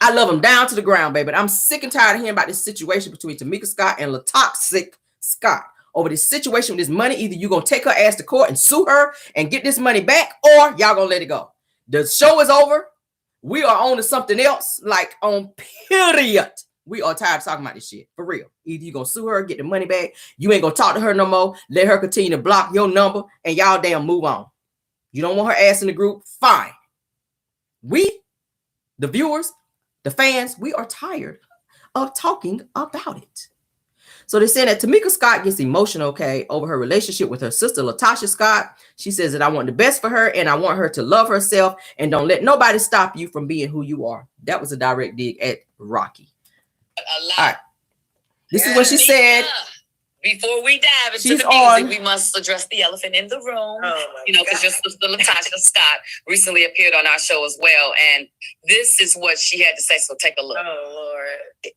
A: I love them down to the ground, baby. But I'm sick and tired of hearing about this situation between Tamika Scott and LaToxic Scott over this situation with this money. Either you're going to take her ass to court and sue her and get this money back, or y'all going to let it go. The show is over. We are on to something else, like on period. We are tired of talking about this shit, for real. Either you're going to sue her, get the money back. You ain't going to talk to her no more. Let her continue to block your number and y'all damn move on. You don't want her ass in the group? Fine. We, the viewers, the fans, we are tired of talking about it. So they're saying that Tamika Scott gets emotional, okay, over her relationship with her sister, Tisha Scott. She says that I want the best for her and I want her to love herself and don't let nobody stop you from being who you are. That was a direct dig at Rocky.
C: All
A: right. This is what she said.
C: Before we dive into the music, we must address the elephant in the room. Because your sister Tisha Scott recently appeared on our show as well, and this is what she had to say. So take a look.
D: Oh Lord,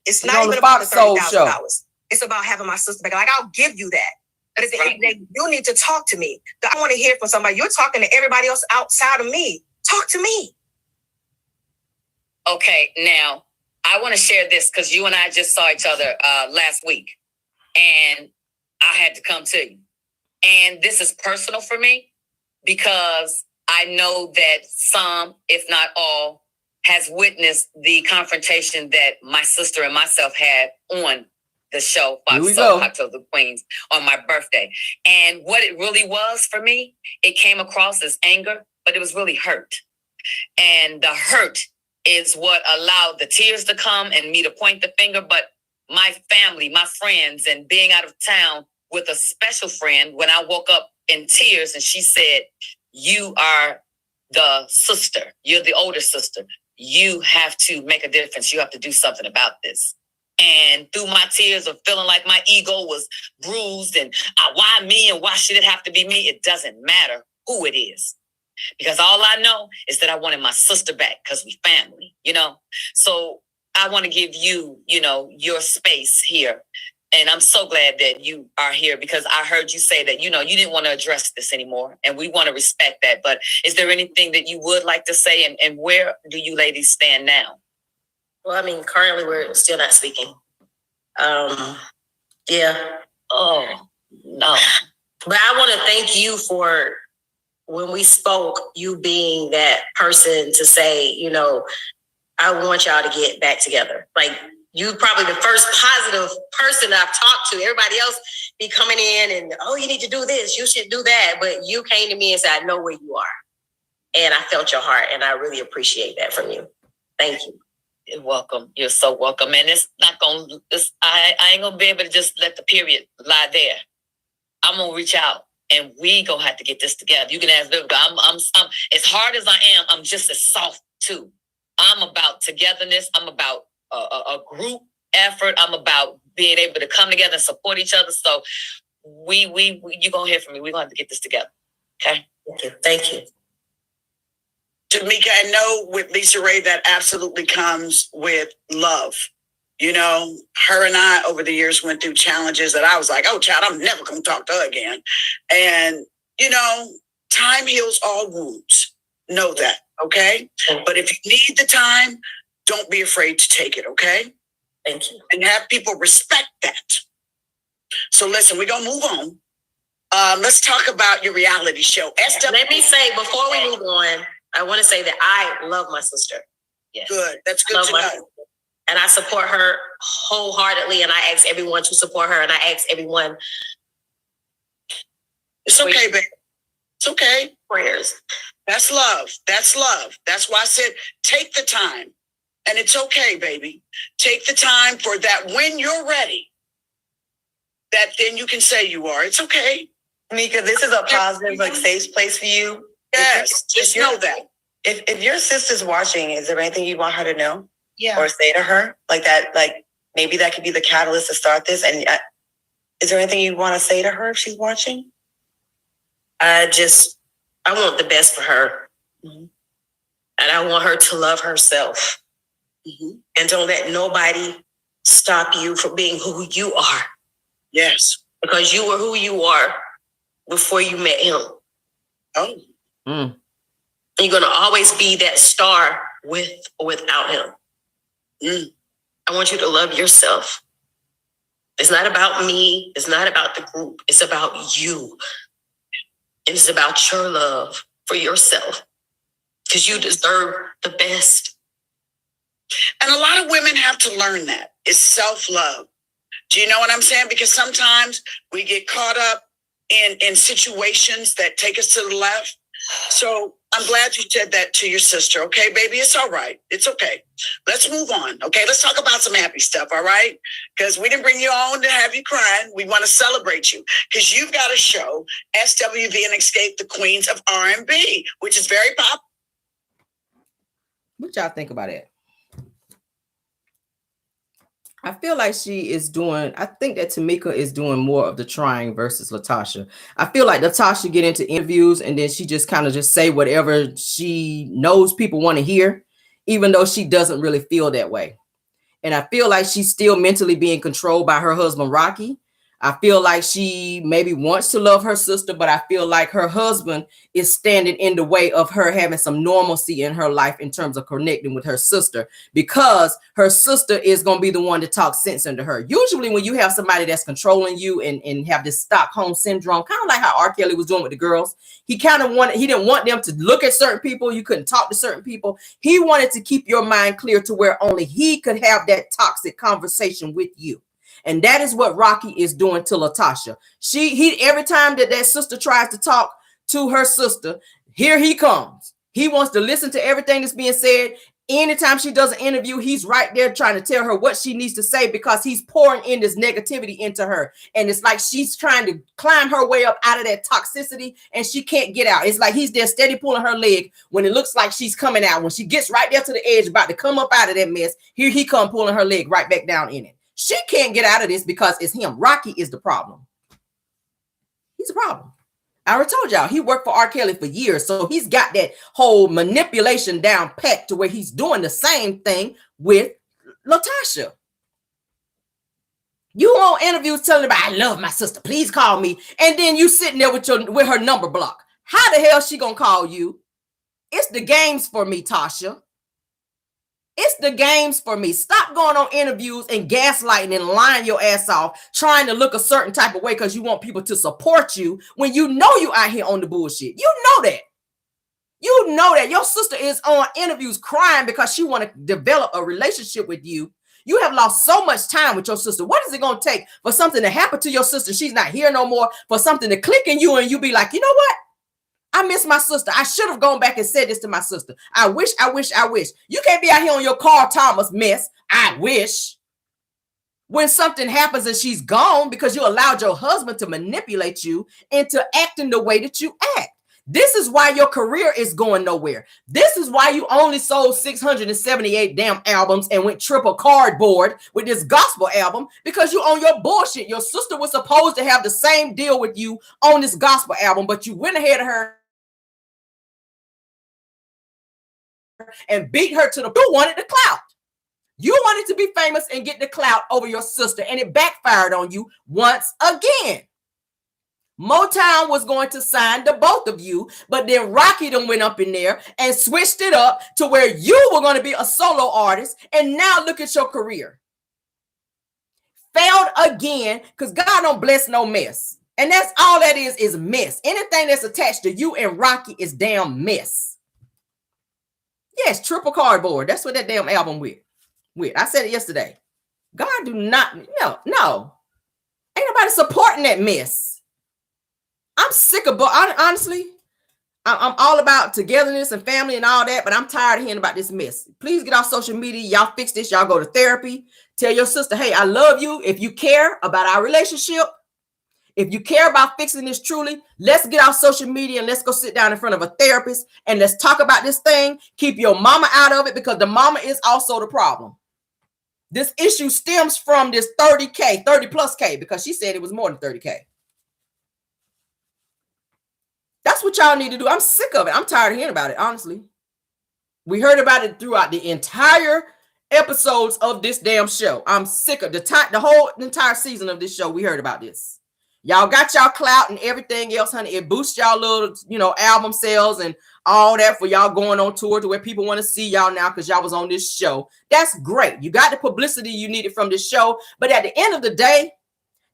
D: it's not even about the $30,000. It's about having my sister back. Like, I'll give you that. But at the end of the day, you need to talk to me. I want to hear from somebody. You're talking to everybody else outside of me. Talk to me.
C: Okay, now I want to share this because you and I just saw each other last week, and I had to come to you. And this is personal for me because I know that some, if not all, has witnessed the confrontation that my sister and myself had on the show, Fox of the Queens, on my birthday. And what it really was for me, it came across as anger, but it was really hurt. And the hurt is what allowed the tears to come and me to point the finger. But my family, my friends, and being out of town with a special friend, when I woke up in tears and she said, you are the sister, you're the older sister. You have to make a difference. You have to do something about this. And through my tears of feeling like my ego was bruised and why me and why should it have to be me? It doesn't matter who it is. Because all I know is that I wanted my sister back because we family, So I want to give you, your space here. And I'm so glad that you are here because I heard you say that, you didn't want to address this anymore. And we want to respect that. But is there anything that you would like to say? And where do you ladies stand now?
D: Well, I mean, currently we're still not speaking. Yeah.
C: Oh, no.
D: But I want to thank you for when we spoke, you being that person to say, I want y'all to get back together. Like, you probably the first positive person I've talked to. Everybody else be coming in and, you need to do this, you should do that. But you came to me and said, I know where you are. And I felt your heart, and I really appreciate that from you. Thank you.
C: You're welcome. You're so welcome. And it's not going to, I ain't going to be able to just let the period lie there. I'm going to reach out. And we gonna have to get this together. You can ask Vivica. I'm as hard as I am. I'm just as soft too. I'm about togetherness. I'm about a group effort. I'm about being able to come together and support each other. So you gonna hear from me. We're gonna have to get this together. Okay.
D: Thank you.
E: Tamika, I know with Lisa Ray that absolutely comes with love. Her and I over the years went through challenges that I was like, oh, child, I'm never going to talk to her again. And, time heals all wounds. Know that, okay? But if you need the time, don't be afraid to take it, okay?
D: Thank you.
E: And have people respect that. So listen, we're going to move on. Let's talk about your reality show.
D: Let me say, before we move on, I want to say that I love my sister.
E: Yes. Good. That's good to know.
D: And I support her wholeheartedly. And I ask everyone to support her. And I ask everyone.
E: It's okay, babe. It's okay.
D: Prayers.
E: That's love. That's love. That's why I said, take the time. And it's okay, baby. Take the time for that when you're ready. That then you can say you are. It's okay.
F: Tamika, this is a positive, like, safe place for you.
E: Yes, just know that.
F: If your sister's watching, is there anything you want her to know?
E: Yeah.
F: Or say to her? Like that, like, maybe that could be the catalyst to start this. And is there anything you want to say to her if she's watching?
D: I want the best for her. Mm-hmm. And I want her to love herself. Mm-hmm. And don't let nobody stop you from being who you are.
E: Yes.
D: Because you were who you are before you met him.
E: Oh.
A: Mm.
D: You're going to always be that star with or without him.
E: Mm.
D: I want you to love yourself. It's not about me. It's not about the group. It's about you. And it's about your love for yourself. Because you deserve the best.
E: And a lot of women have to learn that. It's self-love. Do you know what I'm saying? Because sometimes we get caught up in situations that take us to the left. So I'm glad you said that to your sister. Okay, baby, it's all right. It's okay. Let's move on. Okay, let's talk about some happy stuff. All right, because we didn't bring you on to have you crying. We want to celebrate you because you've got a show, SWV and Escape the Queens of R&B, which is very popular.
A: What y'all think about it? I feel like she is doing, I think that Tamika is doing more of the trying versus Latasha. I feel like Latasha get into interviews and then she just kind of just say whatever she knows people want to hear, even though she doesn't really feel that way. And I feel like she's still mentally being controlled by her husband, Rocky. I feel like she maybe wants to love her sister, but I feel like her husband is standing in the way of her having some normalcy in her life in terms of connecting with her sister, because her sister is going to be the one to talk sense into her. Usually when you have somebody that's controlling you and have this Stockholm syndrome, kind of like how R. Kelly was doing with the girls, he didn't want them to look at certain people. You couldn't talk to certain people. He wanted to keep your mind clear to where only he could have that toxic conversation with you. And that is what Rocky is doing to Latasha. Every time that sister tries to talk to her sister, here he comes. He wants to listen to everything that's being said. Anytime she does an interview, he's right there trying to tell her what she needs to say because he's pouring in this negativity into her. And it's like she's trying to climb her way up out of that toxicity and she can't get out. It's like he's there steady pulling her leg when it looks like she's coming out. When she gets right there to the edge, about to come up out of that mess, here he come pulling her leg right back down in it. She can't get out of this because it's him. Rocky is the problem. He's a problem. I already told y'all, he worked for R. Kelly for years, so he's got that whole manipulation down pat to where he's doing the same thing with Latasha. You on interviews telling about, I love my sister, please call me, and then you sitting there with her number block. How the hell she gonna call you? It's the games for me, Tasha. It's the games for me. Stop going on interviews and gaslighting and lying your ass off, trying to look a certain type of way because you want people to support you when you know you out here on the bullshit. You know that. You know that. Your sister is on interviews crying because she want to develop a relationship with you. You have lost so much time with your sister. What is it going to take for something to happen to your sister? She's not here no more. For something to click in you and you be like, you know what? I miss my sister. I should have gone back and said this to my sister. I wish. You can't be out here on your Carl Thomas mess. I wish. When something happens and she's gone because you allowed your husband to manipulate you into acting the way that you act. This is why your career is going nowhere. This is why you only sold 678 damn albums and went triple cardboard with this gospel album, because you on your bullshit. Your sister was supposed to have the same deal with you on this gospel album, but you went ahead of her and beat her to the, you wanted the clout. You wanted to be famous and get the clout over your sister, and it backfired on you once again. Motown was going to sign the both of you, but then Rocky done went up in there and switched it up to where you were going to be a solo artist, and now look at your career. failed again, because God don't bless no mess. And that's all that is mess. Anything that's attached to you and Rocky is damn mess. Yes, triple cardboard. That's what that damn album with. I said it yesterday. God do not, no. Ain't nobody supporting that mess. I'm sick of, honestly, I'm all about togetherness and family and all that, but I'm tired of hearing about this mess. Please get off social media. Y'all fix this. Y'all go to therapy. Tell your sister, hey, I love you. If you care about our relationship, if you care about fixing this truly, let's get off social media and let's go sit down in front of a therapist and let's talk about this thing. Keep your mama out of it, because the mama is also the problem. This issue stems from this 30K, 30 plus K, because she said it was more than 30K. That's what y'all need to do. I'm sick of it. I'm tired of hearing about it, honestly. We heard about it throughout the entire episodes of this damn show. I'm sick of the whole entire season of this show. We heard about this. Y'all got y'all clout and everything else, honey. It boosts y'all little, album sales and all that for y'all going on tour to where people want to see y'all now because y'all was on this show. That's great. You got the publicity you needed from this show. But at the end of the day,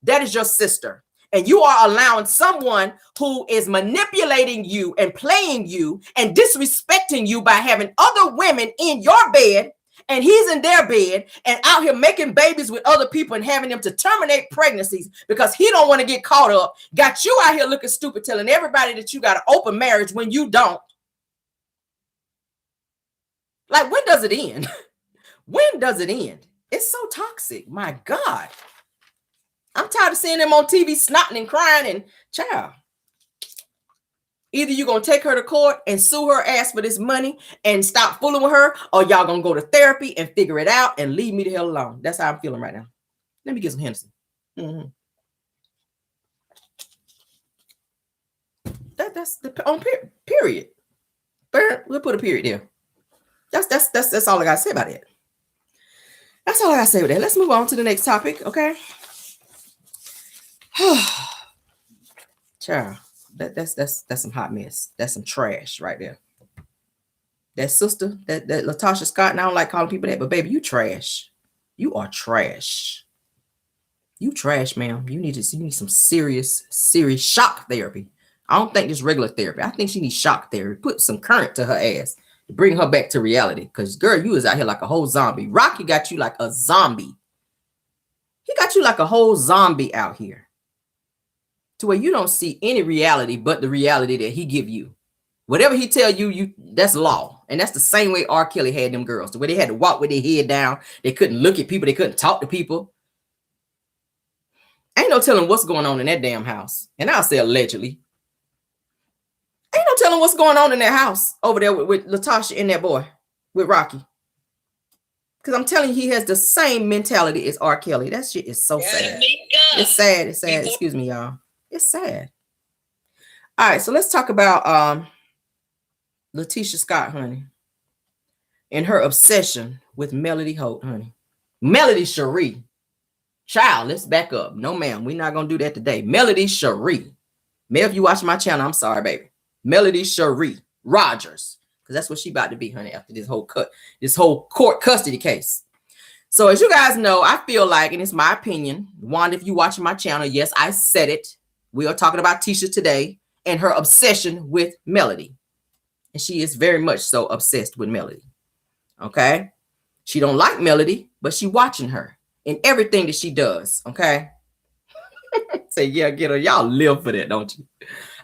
A: that is your sister. And you are allowing someone who is manipulating you and playing you and disrespecting you by having other women in your bed, and he's in their bed and out here making babies with other people and having them to terminate pregnancies because he don't want to get caught up. Got you out here looking stupid, telling everybody that you got an open marriage when you don't. Like, when does it end? When does it end? It's so toxic. My God. I'm tired of seeing them on TV snotting and crying and child. Either you're going to take her to court and sue her ass for this money and stop fooling with her, or y'all going to go to therapy and figure it out and leave me the hell alone. That's how I'm feeling right now. Let me get some Henderson. That's the on period. We'll put a period there. That's all I got to say about it. That's all I got to say with that. Let's move on to the next topic, okay? Child, that's some hot mess. That's some trash right there. That sister, that Tisha Scott, and I don't like calling people that, but baby, you trash. You are trash. You trash, ma'am. You need some serious shock therapy. I don't think just regular therapy. I think she needs shock therapy. Put some current to her ass to bring her back to reality. Because girl, you is out here like a whole zombie. Rocky got you like a zombie. He got you like a whole zombie out here, to where you don't see any reality but the reality that he give you. Whatever he tell you, that's law. And that's the same way R. Kelly had them girls, the way they had to walk with their head down. They couldn't look at people. They couldn't talk to people. Ain't no telling what's going on in that damn house. And I'll say allegedly. Ain't no telling what's going on in that house over there with Latasha and that boy, with Rocky. Because I'm telling you, he has the same mentality as R. Kelly. That shit is so sad. It's sad. It's sad. Excuse me, y'all. It's sad. All right, so let's talk about Tisha Scott, honey, and her obsession with Melody Holt, honey. Melody Cherie. Child, let's back up. No, ma'am, we're not going to do that today. Melody Cherie. Mel, if you watch my channel, I'm sorry, baby. Melody Cherie Rogers, because that's what she about to be, honey, after this whole court custody case. So as you guys know, I feel like, and it's my opinion, Wanda, if you watching my channel, yes, I said it. We are talking about Tisha today and her obsession with Melody. And she is very much so obsessed with Melody. Okay? She don't like Melody, but she watching her in everything that she does. Okay? Say, yeah, get her. Y'all live for that, don't you?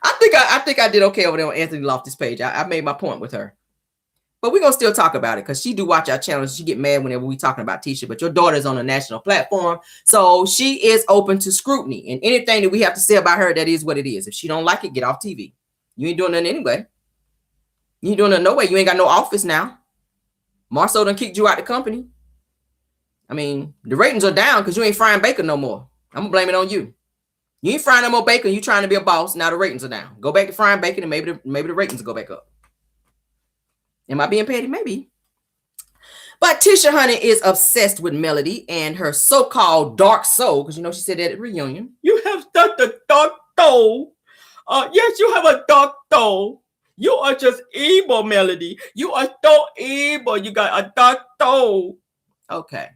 A: I think I did okay over there on Anthony Loftus' page. I made my point with her. But we're going to still talk about it because she do watch our channel. She get mad whenever we talking about Tisha. But your daughter's on a national platform. So she is open to scrutiny. And anything that we have to say about her, that is what it is. If she don't like it, get off TV. You ain't doing nothing anyway. You ain't doing nothing no way. You ain't got no office now. Marceau done kicked you out the company. I mean, the ratings are down because you ain't frying bacon no more. I'm going to blame it on you. You ain't frying no more bacon. You trying to be a boss. Now the ratings are down. Go back to frying bacon and maybe the ratings will go back up. Am I being petty? Maybe. But Tisha, honey, is obsessed with Melody and her so-called dark soul. Because, you know, she said that at reunion. You have such a dark soul. Yes, you have a dark soul. You are just evil, Melody. You are so evil. You got a dark soul. Okay.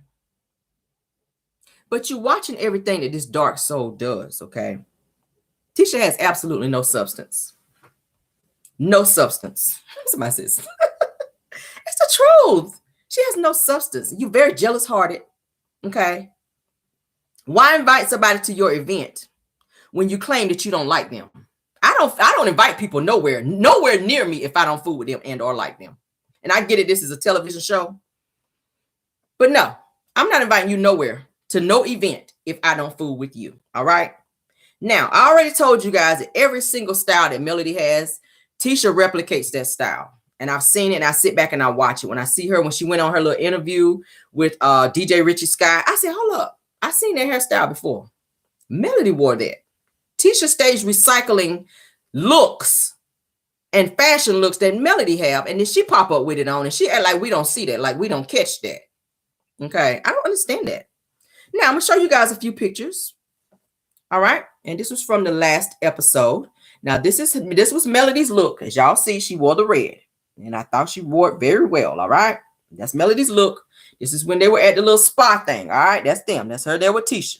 A: But you're watching everything that this dark soul does, okay? Tisha has absolutely no substance. No substance. Somebody says, it's the truth. She has no substance. You're very jealous-hearted, okay? Why invite somebody to your event when you claim that you don't like them? I don't invite people nowhere near me if I don't fool with them and or like them. And I get it, this is a television show. But no, I'm not inviting you nowhere to no event if I don't fool with you. All right. Now, I already told you guys that every single style that Melody has, Tisha replicates that style. And I've seen it and I sit back and I watch it. When I see her, when she went on her little interview with DJ Richie Scott, I said, hold up. I've seen that hairstyle before. Melody wore that. Tisha stays recycling looks and fashion looks that Melody have. And then she pop up with it on and she act like we don't see that, like we don't catch that. Okay. I don't understand that. Now, I'm going to show you guys a few pictures. All right. And this was from the last episode. Now, this was Melody's look. As y'all see, she wore the red. And I thought she wore it very well. All right. That's Melody's look. This is when they were at the little spa thing. All right. That's them. That's her there with Tisha.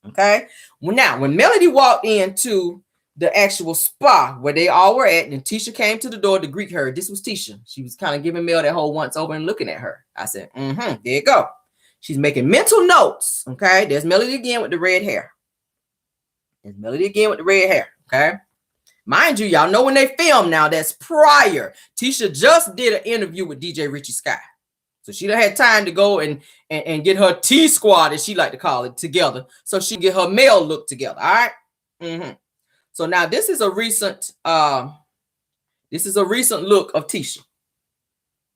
A: Okay. Well, now, when Melody walked into the actual spa where they all were at, and Tisha came to the door to greet her, this was Tisha. She was kind of giving Mel that whole once over and looking at her. I said, there you go. She's making mental notes. Okay. There's Melody again with the red hair. There's Melody again with the red hair. Okay. Mind you, y'all know when they film now, that's prior. Tisha just did an interview with DJ Richie Scott. So she done had time to go and get her T squad, as she like to call it, together. So she get her male look together. All right. So now this is a recent look of Tisha.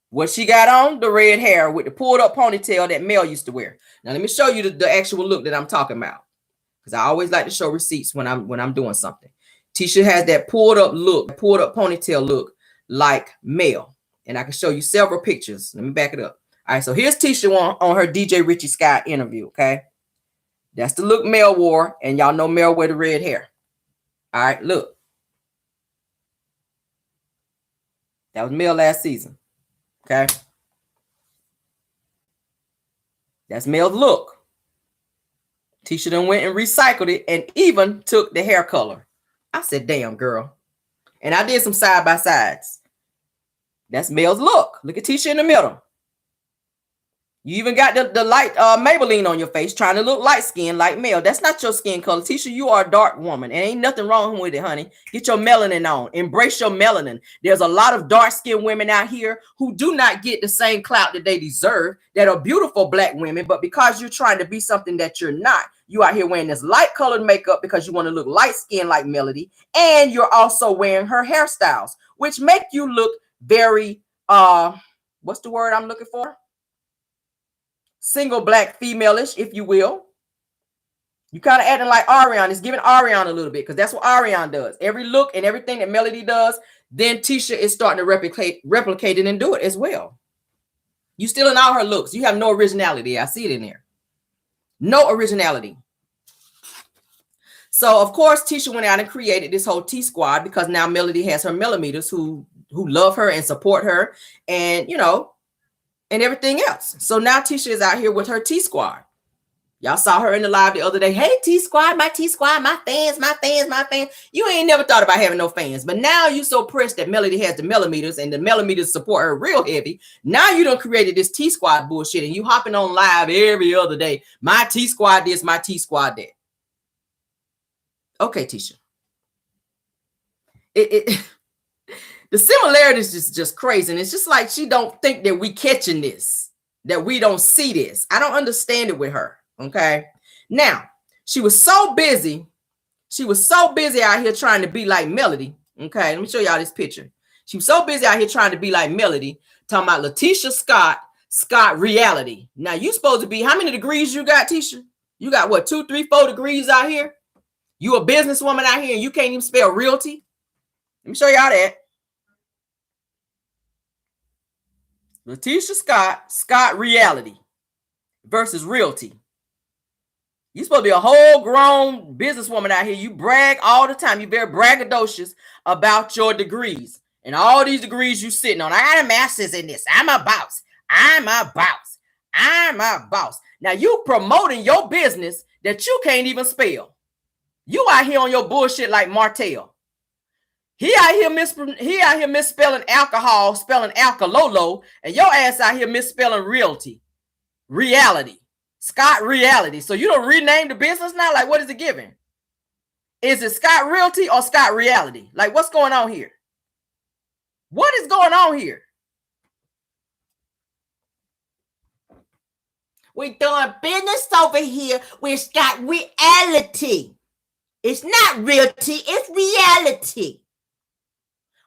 A: What she got on, the red hair with the pulled up ponytail that Mel used to wear. Now let me show you the actual look that I'm talking about, because I always like to show receipts when I'm doing something. Tisha has that pulled up ponytail look like Mel. And I can show you several pictures. Let me back it up. All right, so here's Tisha on her DJ Richie Scott interview, okay? That's the look Mel wore, and y'all know Mel wear the red hair. All right, look. That was Mel last season, okay? That's Mel's look. Tisha done went and recycled it and even took the hair color. I said, damn, girl. And I did some side-by-sides. That's Mel's look. Look at Tisha in the middle. You even got the light Maybelline on your face, trying to look light skinned like Mel. That's not your skin color. Tisha, you are a dark woman. And ain't nothing wrong with it, honey. Get your melanin on. Embrace your melanin. There's a lot of dark-skinned women out here who do not get the same clout that they deserve, that are beautiful black women, but because you're trying to be something that you're not, you out here wearing this light-colored makeup because you want to look light-skinned like Melody, and you're also wearing her hairstyles, which make you look very, what's the word I'm looking for? Single black female-ish, if you will. You kind of acting like Ariana. It's giving Ariana a little bit, because that's what Ariana does. Every look and everything that Melody does, then Tisha is starting to replicate it and do it as well. You still in all her looks. You have no originality. I see it in there. No originality. So, of course, Tisha went out and created this whole T squad, because now Melody has her millimeters who love her and support her, and, you know, and everything else. So now Tisha is out here with her T squad. Y'all saw her in the live the other day. Hey, T squad, my fans, my fans, my fans. You ain't never thought about having no fans, but now you so pressed that Melody has the millimeters and the millimeters support her real heavy. Now you done created this T squad bullshit, and you hopping on live every other day. My T squad this, my T squad that. Okay, Tisha. The similarities is just crazy. And it's just like she don't think that we catching this, that we don't see this. I don't understand it with her. Okay. Now, she was so busy. She was so busy out here trying to be like Melody. Okay. Let me show y'all this picture. She was so busy out here trying to be like Melody, talking about Tisha Scott reality. Now, you supposed to be, how many degrees you got, Tisha? You got what, 2, 3, 4 degrees out here? You a businesswoman out here and you can't even spell realty? Let me show y'all that. Tisha Scott reality versus realty. You supposed to be a whole grown businesswoman out here. You brag all the time. You're very braggadocious about your degrees and all these degrees you sitting on. I got a master's in this. I'm a boss. I'm a boss. I'm my boss. Now you promoting your business that you can't even spell. You out here on your bullshit like Martell. He out here misspelling alcohol, spelling alkalolo, and your ass out here misspelling reality. Scott Reality. So you don't rename the business now? Like, what is it giving? Is it Scott Realty or Scott Reality? Like, what's going on here? What is going on here? We're doing business over here with Scott Reality. It's not realty, it's reality.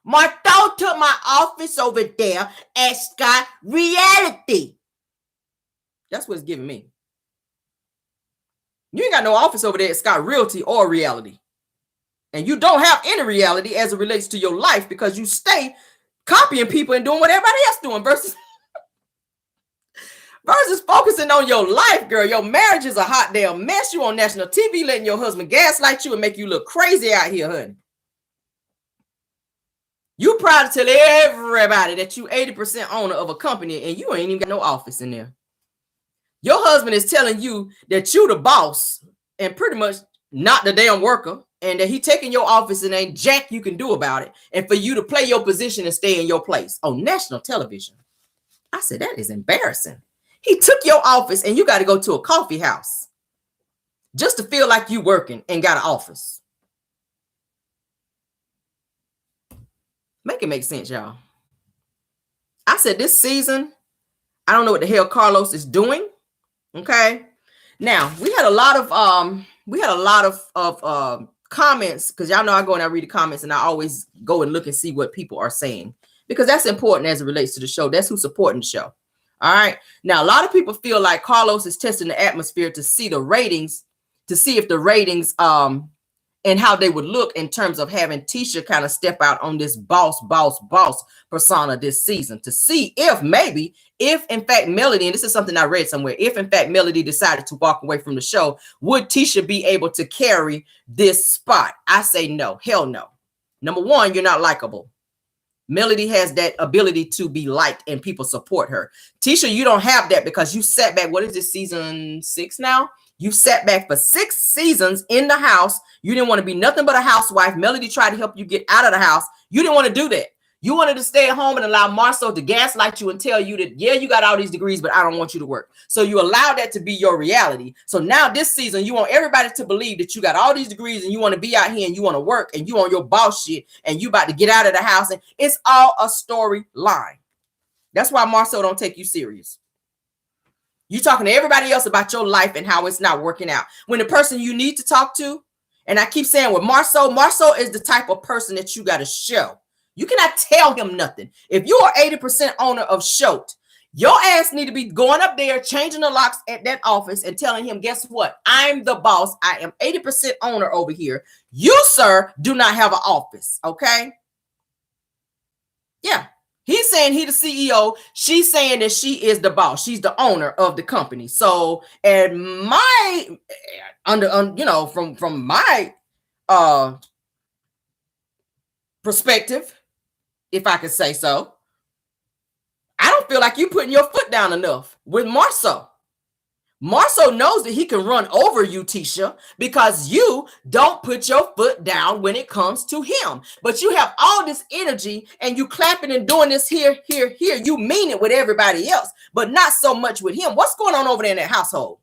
A: Martho took my office over there at Scott Reality. That's what it's giving me. You ain't got no office over there at Scott Realty or Reality. And you don't have any reality as it relates to your life because you stay copying people and doing what everybody else doing versus focusing on your life, girl. Your marriage is a hot damn mess. You on national TV letting your husband gaslight you and make you look crazy out here, honey. You proud to tell everybody that you 80% owner of a company and you ain't even got no office in there. Your husband is telling you that you the boss and pretty much not the damn worker, and that he taking your office and ain't jack you can do about it, and for you to play your position and stay in your place on national television. I said, that is embarrassing. He took your office and you got to go to a coffee house just to feel like you working and got an office. Make it make sense, y'all. I said this season, I don't know what the hell Carlos is doing. Okay. Now we had a lot of comments, because y'all know I go and I read the comments and I always go and look and see what people are saying, because that's important as it relates to the show. That's who's supporting the show. All right. Now, a lot of people feel like Carlos is testing the atmosphere to see the ratings, to see if the ratings and how they would look in terms of having Tisha kind of step out on this boss persona this season, to see if in fact Melody, and this is something I read somewhere, if in fact Melody decided to walk away from the show, would Tisha be able to carry this spot? I say no, hell no. Number one, you're not likable. Melody has that ability to be liked and people support her. Tisha, you don't have that because you sat back. What is this, season 6 now? You sat back for 6 seasons in the house. You didn't want to be nothing but a housewife. Melody tried to help you get out of the house. You didn't want to do that. You wanted to stay at home and allow Marceau to gaslight you and tell you that, yeah, you got all these degrees, but I don't want you to work. So you allowed that to be your reality. So now this season, you want everybody to believe that you got all these degrees and you want to be out here and you want to work and you on your boss shit and you about to get out of the house. And it's all a storyline. That's why Marceau don't take you serious. You talking to everybody else about your life and how it's not working out. When the person you need to talk to, and I keep saying with Marceau is the type of person that you got to show. You cannot tell him nothing. If you are 80% owner of Schultz, your ass need to be going up there, changing the locks at that office and telling him, guess what? I'm the boss. I am 80% owner over here. You, sir, do not have an office. Okay. Yeah. He's saying he the CEO. She's saying that she is the boss. She's the owner of the company. So, and my from my perspective, if I could say so, I don't feel like you putting your foot down enough with Marceau. Marceau knows that he can run over you, Tisha, because you don't put your foot down when it comes to him. But you have all this energy and you clapping and doing this here. You mean it with everybody else, but not so much with him. What's going on over there in that household?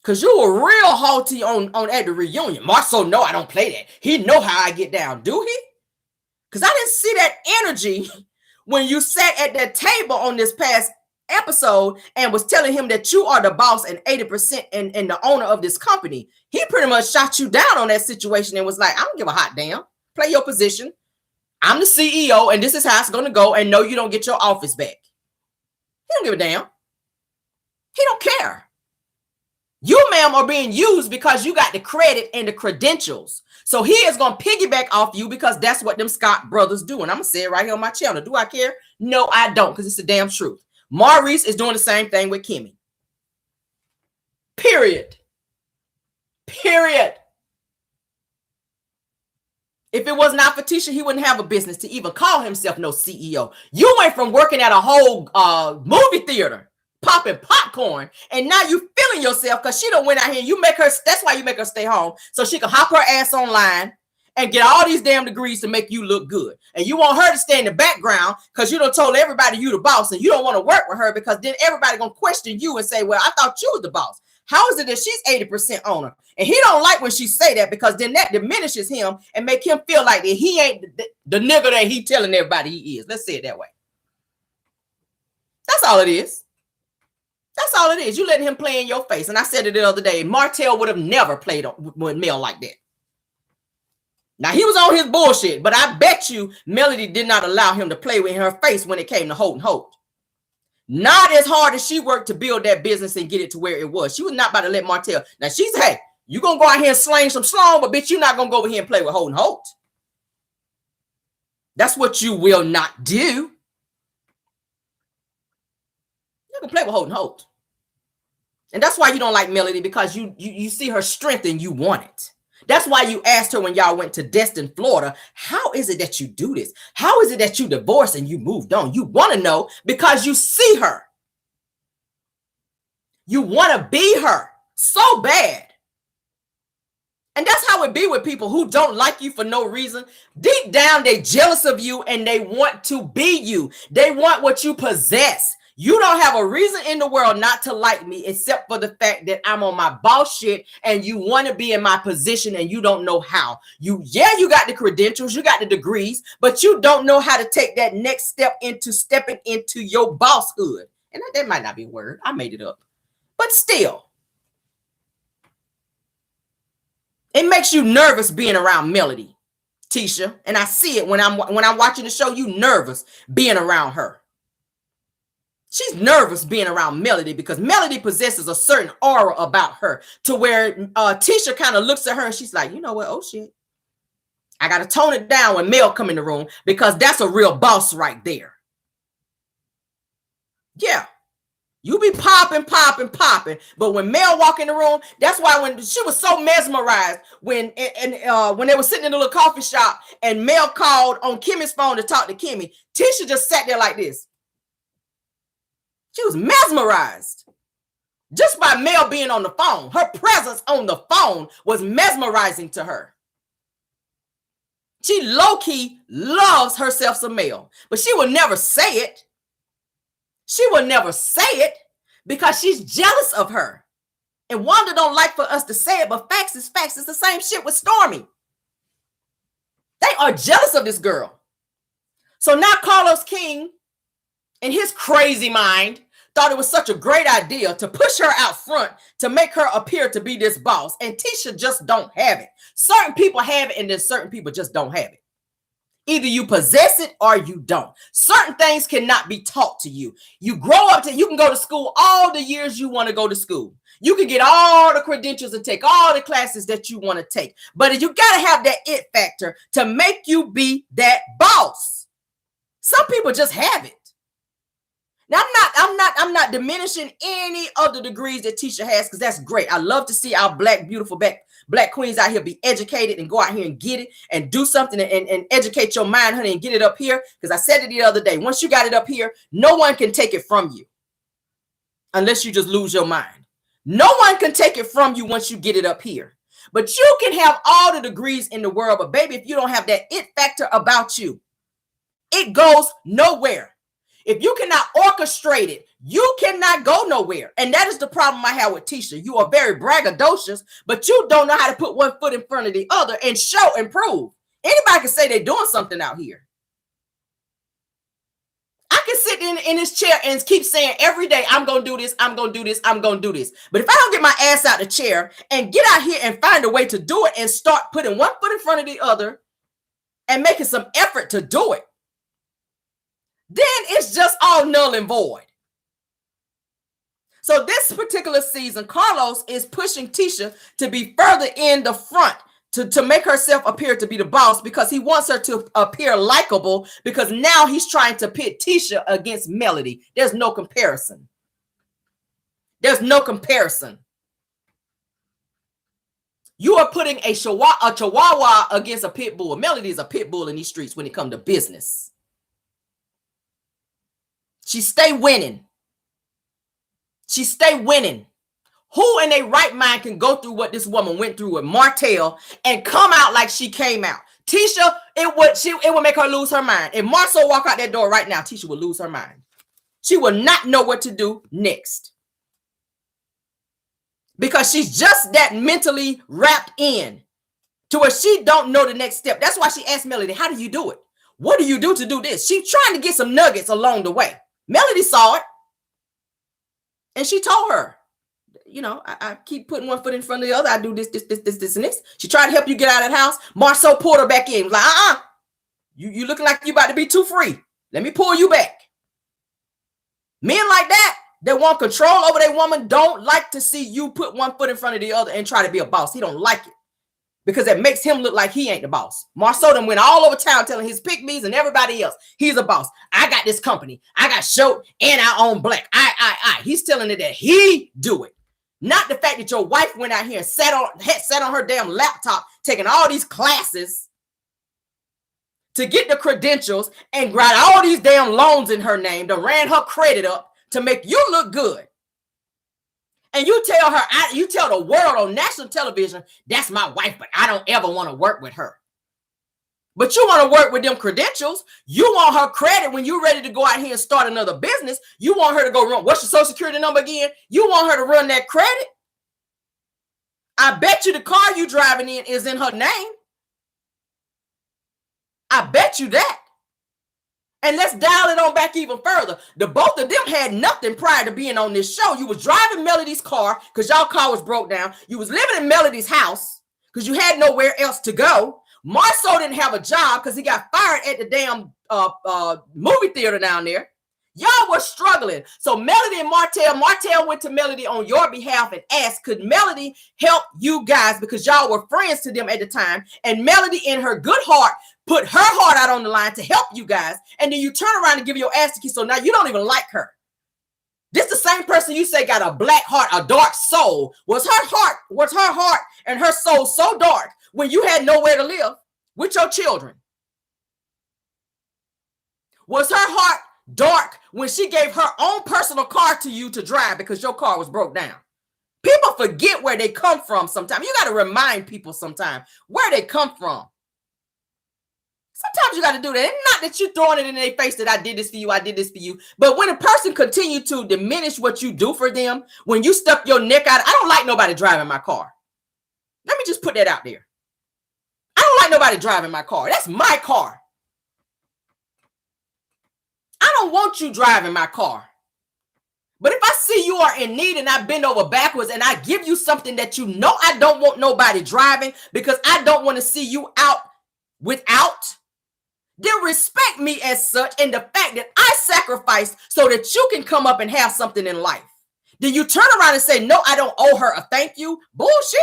A: Because you were real haughty on at the reunion. Marceau, no, I don't play that. He know how I get down. Do he? Because I didn't see that energy when you sat at that table on this past episode and was telling him that you are the boss and 80% and the owner of this company. He pretty much shot you down on that situation and was like, I don't give a hot damn. Play your position. I'm the CEO and this is how it's going to go, and no, you don't get your office back. He don't give a damn. He don't care. You, ma'am, are being used because you got the credit and the credentials. So he is going to piggyback off you because that's what them Scott brothers do. And I'm going to say it right here on my channel. Do I care? No, I don't, because it's the damn truth. Maurice is doing the same thing with Kimmy. Period. If it was not for Tisha, he wouldn't have a business to even call himself no CEO. You went from working at a whole movie theater, popping popcorn, and now you feeling yourself because she done went out here. You make her, that's why you make her stay home, so she can hop her ass online and get all these damn degrees to make you look good. And you want her to stay in the background because you done told everybody you the boss, and you don't want to work with her because then everybody gonna question you and say, well, I thought you was the boss. How is it that she's 80% owner? And he don't like when she say that, because then that diminishes him and make him feel like that he ain't the nigga that he telling everybody he is. Let's say it that way. That's all it is. That's all it is. You letting him play in your face. And I said it the other day, Martell would have never played with Mel like that. Now, he was on his bullshit, but I bet you Melody did not allow him to play with her face when it came to Holt & Holt. Not as hard as she worked to build that business and get it to where it was. She was not about to let Martell. Now, she's, hey, you going to go out here and slang some slong, but bitch, you're not going to go over here and play with Holt & Holt. That's what you will not do. You can play with Holt & Holt. And that's why you don't like Melody, because you see her strength and you want it. That's why you asked her when y'all went to Destin, Florida, how is it that you do this? How is it that you divorced and you moved on? You want to know because you see her. You want to be her so bad. And that's how it be with people who don't like you for no reason. Deep down, they jealous of you and they want to be you. They want what you possess. You don't have a reason in the world not to like me except for the fact that I'm on my boss shit and you want to be in my position and you don't know how. You got the credentials, you got the degrees, but you don't know how to take that next step into stepping into your bosshood. And that might not be a word. I made it up. But still, it makes you nervous being around Melody, Tisha. And I see it when I'm watching the show. You nervous being around her. She's nervous being around Melody because Melody possesses a certain aura about her to where Tisha kind of looks at her and she's like, you know what? Oh, shit. I got to tone it down when Mel come in the room because that's a real boss right there. Yeah. You be popping. But when Mel walk in the room, that's why when she was so mesmerized when they were sitting in a little coffee shop and Mel called on Kimmy's phone to talk to Kimmy, Tisha just sat there like this. She was mesmerized just by Mel being on the phone. Her presence on the phone was mesmerizing to her. She low-key loves herself some Mel, but she will never say it. She will never say it because she's jealous of her. And Wanda don't like for us to say it, but facts is facts. It's the same shit with Stormy. They are jealous of this girl. So now Carlos King, in his crazy mind, thought it was such a great idea to push her out front to make her appear to be this boss. And Tisha just don't have it. Certain people have it and then certain people just don't have it. Either you possess it or you don't. Certain things cannot be taught to you. You grow up you can go to school all the years you want to go to school. You can get all the credentials and take all the classes that you want to take. But you got to have that it factor to make you be that boss. Some people just have it. Now, I'm not diminishing any of the degrees that Tisha has because that's great. I love to see our beautiful black queens out here be educated and go out here and get it and do something and educate your mind, honey, and get it up here. Because I said it the other day. Once you got it up here, no one can take it from you unless you just lose your mind. No one can take it from you once you get it up here. But you can have all the degrees in the world. But baby, if you don't have that it factor about you, it goes nowhere. If you cannot orchestrate it, you cannot go nowhere. And that is the problem I have with Tisha. You are very braggadocious, but you don't know how to put one foot in front of the other and show and prove. Anybody can say they're doing something out here. I can sit in this chair and keep saying every day, I'm going to do this, I'm going to do this, I'm going to do this. But if I don't get my ass out of the chair and get out here and find a way to do it and start putting one foot in front of the other and making some effort to do it, then it's just all null and void. So this particular season, Carlos is pushing Tisha to be further in the front to make herself appear to be the boss because he wants her to appear likable because now he's trying to pit Tisha against Melody. There's no comparison. There's no comparison. You are putting a chihuahua against a pit bull. Melody is a pit bull in these streets when it comes to business. She stay winning. She stay winning. Who in their right mind can go through what this woman went through with Martell and come out like she came out? Tisha, it would make her lose her mind. If Marceau walk out that door right now, Tisha would lose her mind. She will not know what to do next. Because she's just that mentally wrapped in to where she don't know the next step. That's why she asked Melody, how do you do it? What do you do to do this? She's trying to get some nuggets along the way. Melody saw it. And she told her, you know, I keep putting one foot in front of the other. I do this, and this. She tried to help you get out of that house. Marceau pulled her back in. Like, you looking like you about to be too free. Let me pull you back. Men like that want control over their woman, don't like to see you put one foot in front of the other and try to be a boss. He don't like it because it makes him look like he ain't the boss. Marceau done went all over town telling his pick-me's and everybody else he's a boss. I got this company. I got show and I own black. I. He's telling it that he do it. Not the fact that your wife went out here and sat on her damn laptop taking all these classes to get the credentials and got all these damn loans in her name, that ran her credit up to make you look good. And you tell her, you tell the world on national television, that's my wife, but I don't ever want to work with her. But you want to work with them credentials. You want her credit when you're ready to go out here and start another business. You want her to go run. What's your social security number again? You want her to run that credit. I bet you the car you driving in is in her name. I bet you that. And let's dial it on back even further. The both of them had nothing prior to being on this show. You was driving Melody's car because y'all car was broke down. You was living in Melody's house because you had nowhere else to go. Marceau didn't have a job because he got fired at the damn movie theater down there. Y'all were struggling. So Melody and Martell went to Melody on your behalf and asked, could Melody help you guys? Because y'all were friends to them at the time. And Melody, in her good heart, put her heart out on the line to help you guys. And then you turn around and give your ass to kiss. So now you don't even like her. This the same person you say got a black heart, a dark soul. Was her heart and her soul so dark when you had nowhere to live with your children? Was her heart dark when she gave her own personal car to you to drive because your car was broke down? People forget where they come from sometimes. You got to remind people sometimes where they come from. Sometimes you got to do that. It's not that you're throwing it in their face that I did this for you, I did this for you. But when a person continue to diminish what you do for them, when you stuck your neck out, I don't like nobody driving my car. Let me just put that out there. I don't like nobody driving my car. That's my car. I don't want you driving my car. But if I see you are in need and I bend over backwards and I give you something that you know I don't want nobody driving because I don't want to see you out without, then respect me as such and the fact that I sacrificed so that you can come up and have something in life. Then you turn around and say, no, I don't owe her a thank you. Bullshit.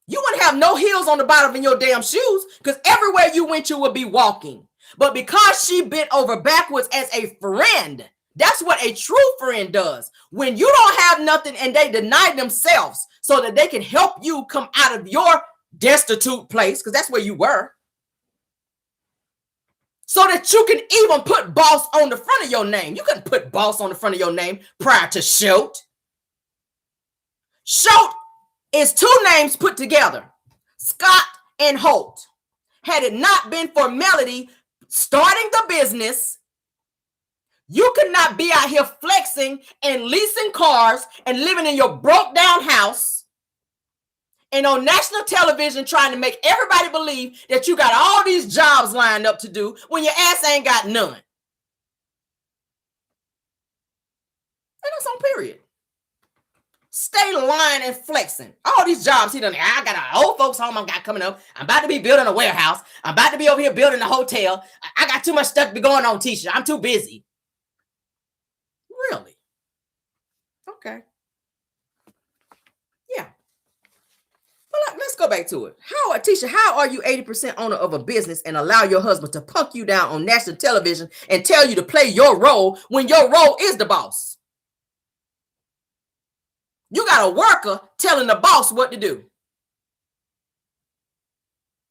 A: You wouldn't have no heels on the bottom of your damn shoes because everywhere you went, you would be walking. But because she bent over backwards as a friend, that's what a true friend does. When you don't have nothing and they deny themselves so that they can help you come out of your destitute place, because that's where you were, so that you can even put boss on the front of your name. You couldn't put boss on the front of your name prior to Schultz. Schultz is two names put together, Scott and Holt. Had it not been for Melody starting the business, you could not be out here flexing and leasing cars and living in your broke down house and on national television trying to make everybody believe that you got all these jobs lined up to do when your ass ain't got none. And that's on period. Stay lying and flexing. All these jobs he done. I got an old folks home I got coming up. I'm about to be building a warehouse. I'm about to be over here building a hotel. I got too much stuff to be going on, Tisha. I'm too busy. Really? Okay. Yeah. Well, let's go back to it. Tisha, how are you 80% owner of a business and allow your husband to punk you down on national television and tell you to play your role when your role is the boss? You got a worker telling the boss what to do.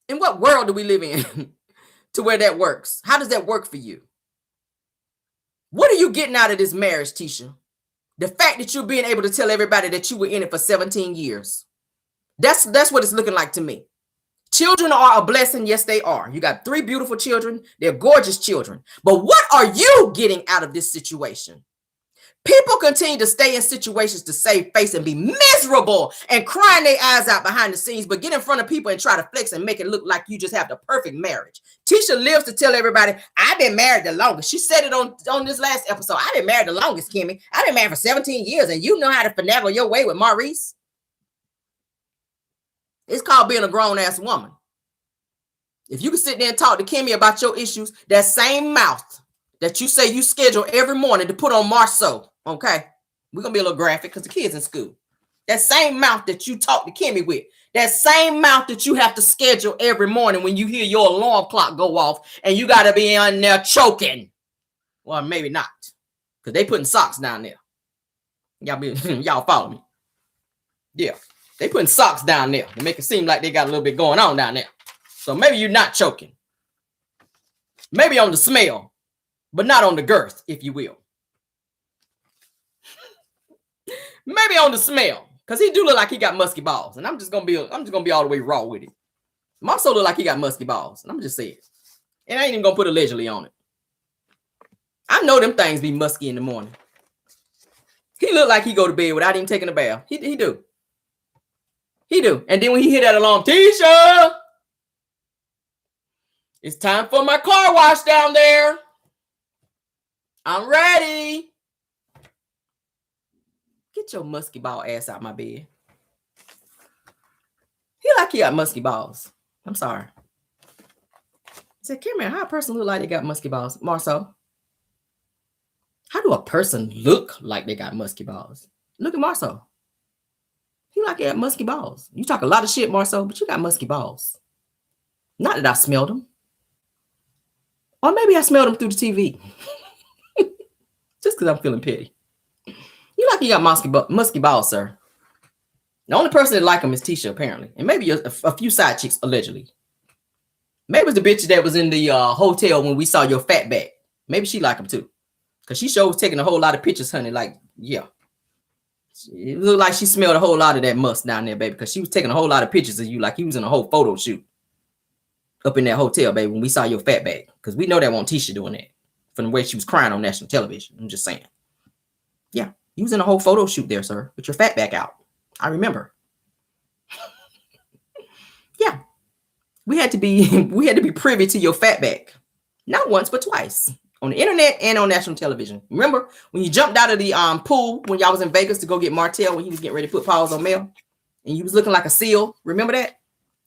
A: In what world do we live in to where that works? How does that work for you? What are you getting out of this marriage, Tisha? The fact that you're being able to tell everybody that you were in it for 17 years. That's what it's looking like to me. Children are a blessing. Yes, they are. You got 3 beautiful children. They're gorgeous children. But what are you getting out of this situation? People continue to stay in situations to save face and be miserable and crying their eyes out behind the scenes, but get in front of people and try to flex and make it look like you just have the perfect marriage. Tisha lives to tell everybody, I've been married the longest. She said it on this last episode. I've been married the longest, Kimmy. I've been married for 17 years, and you know how to finagle your way with Maurice. It's called being a grown-ass woman. If you can sit there and talk to Kimmy about your issues, that same mouth that you say you schedule every morning to put on Marceau, okay? We're going to be a little graphic because the kids in school. That same mouth that you talk to Kimmy with, that same mouth that you have to schedule every morning when you hear your alarm clock go off and you got to be on there choking. Well, maybe not, because they putting socks down there. Y'all follow me? Yeah, they putting socks down there to make it seem like they got a little bit going on down there. So maybe you're not choking. Maybe on the smell, but not on the girth, if you will. Maybe on the smell, because he do look like he got musky balls, and I'm just gonna be all the way raw with it. Marceau look like he got musky balls, and I'm just saying, and I ain't even gonna put allegedly on it. I know them things be musky in the morning. He look like he go to bed without even taking a bath. He do. And then when he hear that alarm, Tisha, it's time for my car wash down there. I'm ready. Get your musky ball ass out my bed. He like he got musky balls. I'm sorry. I said, Kimmy, how a person look like they got musky balls? Marceau, how do a person look like they got musky balls? Look at Marceau. He like he got musky balls. You talk a lot of shit, Marceau, but you got musky balls. Not that I smelled them. Or maybe I smelled them through the TV. Just because I'm feeling petty. You like you got musky balls, sir. The only person that like him is Tisha, apparently. And maybe a few side chicks, allegedly. Maybe it's the bitch that was in the hotel when we saw your fat back. Maybe she like him too. Because she sure was taking a whole lot of pictures, honey. Like, yeah. It looked like she smelled a whole lot of that musk down there, baby. Because she was taking a whole lot of pictures of you like he was in a whole photo shoot. Up in that hotel, baby, when we saw your fat back. Because we know that wasn't Tisha doing that. From the way she was crying on national television. I'm just saying. Yeah. You was in a whole photo shoot there, sir, with your fat back out. I remember. Yeah. We had to be privy to your fat back. Not once, but twice. On the internet and on national television. Remember when you jumped out of the pool when y'all was in Vegas to go get Martell when he was getting ready to put paws on Mel? And you was looking like a seal. Remember that?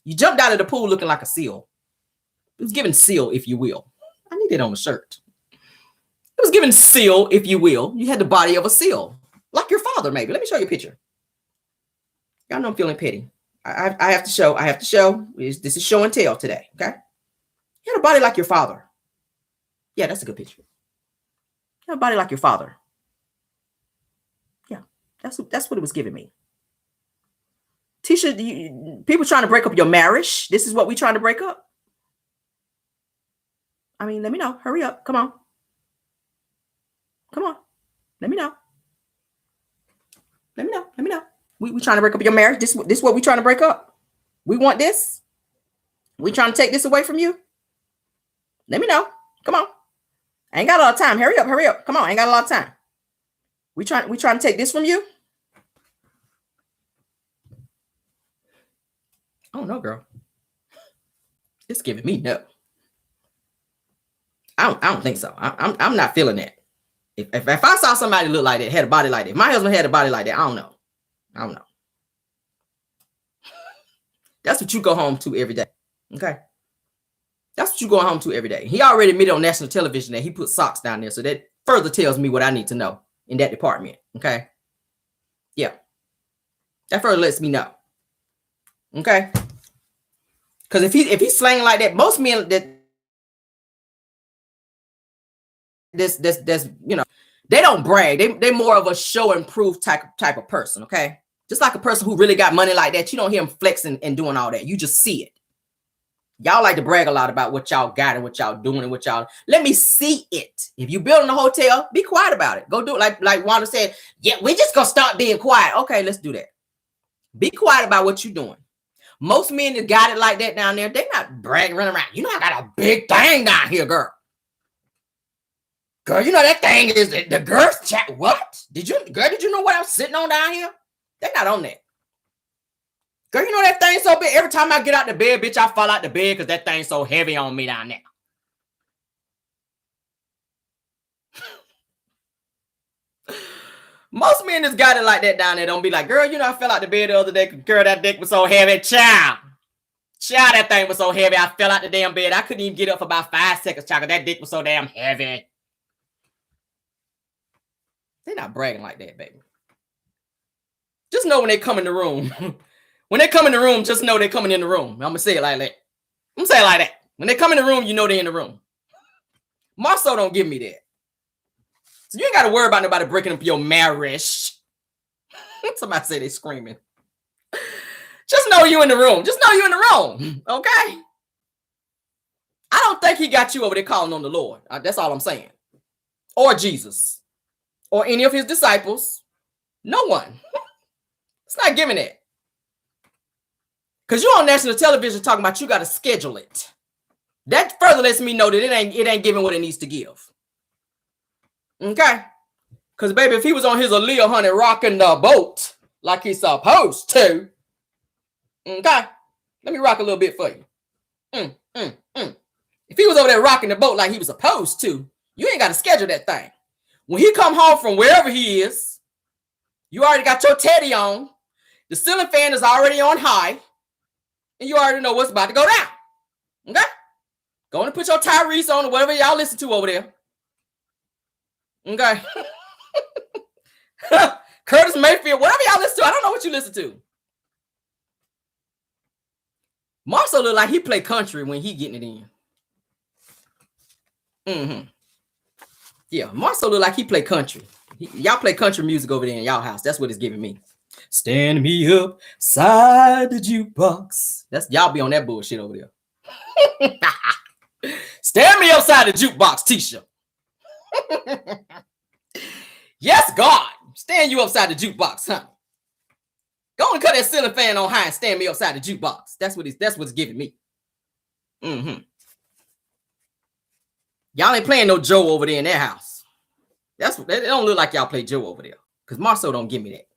A: You jumped out of the pool looking like a seal. It was giving seal, if you will. I need it on the shirt. It was giving seal, if you will. You had the body of a seal. Like your father, maybe. Let me show you a picture. Y'all know I'm feeling petty. I have to show. This is show and tell today, okay? You had a body like your father. Yeah, that's a good picture. You had a body like your father. Yeah, that's what it was giving me. Tisha, people trying to break up your marriage. This is what we trying to break up. I mean, let me know. Hurry up. Come on. Come on. Let me know. Let me know. Let me know. We trying to break up your marriage. This what we trying to break up. We want this. We trying to take this away from you. Let me know. Come on. I ain't got a lot of time. Hurry up. Hurry up. Come on. I ain't got a lot of time. We trying to take this from you. I don't know, girl. It's giving me no. I don't think so. I'm not feeling that. If I saw somebody look like that, had a body like that, if my husband had a body like that, I don't know. That's what you go home to every day. Okay. That's what you go home to every day. He already admitted on national television that he put socks down there. So that further tells me what I need to know in that department. Okay. Yeah. That further lets me know. Okay. Because if he's slanging like that, most men that this you know, they don't brag. They more of a show and prove type of person. Okay. Just like a person who really got money like that, you don't hear them flexing and doing all that. You just see it. Y'all like to brag a lot about what y'all got and what y'all doing and what y'all. Let me see it. If you building a hotel, be quiet about it. Go do it. Like Wanda said, yeah, we just gonna start being quiet. Okay, let's do that. Be quiet about what you're doing. Most men that got it like that down there, they not bragging, running around. You know, I got a big thing down here, girl. Girl, you know that thing is the girth chat. What? Did you know what I'm sitting on down here? They're not on that. Girl, you know that thing so big. Every time I get out the bed, bitch, I fall out the bed because that thing's so heavy on me down there. Most men that's got it like that down there don't be like, girl, you know, I fell out the bed the other day. Girl, that dick was so heavy. Child, that thing was so heavy. I fell out the damn bed. I couldn't even get up for about 5 seconds, child, because that dick was so damn heavy. They're not bragging like that, baby. Just know when they come in the room. When they come in the room, just know they're coming in the room. I'm going to say it like that. I'm going to say it like that. When they come in the room, you know they're in the room. Marceau don't give me that. So you ain't got to worry about nobody breaking up your marriage. Somebody say they screaming. Just know you in the room. Just know you in the room. Okay? I don't think he got you over there calling on the Lord. That's all I'm saying. Or Jesus. Or any of his disciples. No one. It's not giving it. Because you're on national television talking about you got to schedule it. That further lets me know that it ain't giving what it needs to give. Okay? Because, baby, if he was on his Aaliyah honey rocking the boat like he's supposed to, okay? Let me rock a little bit for you. If he was over there rocking the boat like he was supposed to, you ain't got to schedule that thing. When he come home from wherever he is, you already got your teddy on. The ceiling fan is already on high. And you already know what's about to go down. Okay? Go on and put your Tyrese on or whatever y'all listen to over there. Okay? Curtis Mayfield, whatever y'all listen to. I don't know what you listen to. Marceau look like he play country when he getting it in. Yeah, Marceau look like he play country. Y'all play country music over there in y'all house. That's what it's giving me. Stand me up side the jukebox. That's y'all be on that bullshit over there. Stand me upside the jukebox, Tisha. Yes, God. Stand you upside the jukebox, huh? Go and cut that ceiling fan on high and stand me upside the jukebox. That's what it's giving me. Y'all ain't playing no Joe over there in that house. That's what it don't look like y'all play Joe over there. Because Marceau don't give me that.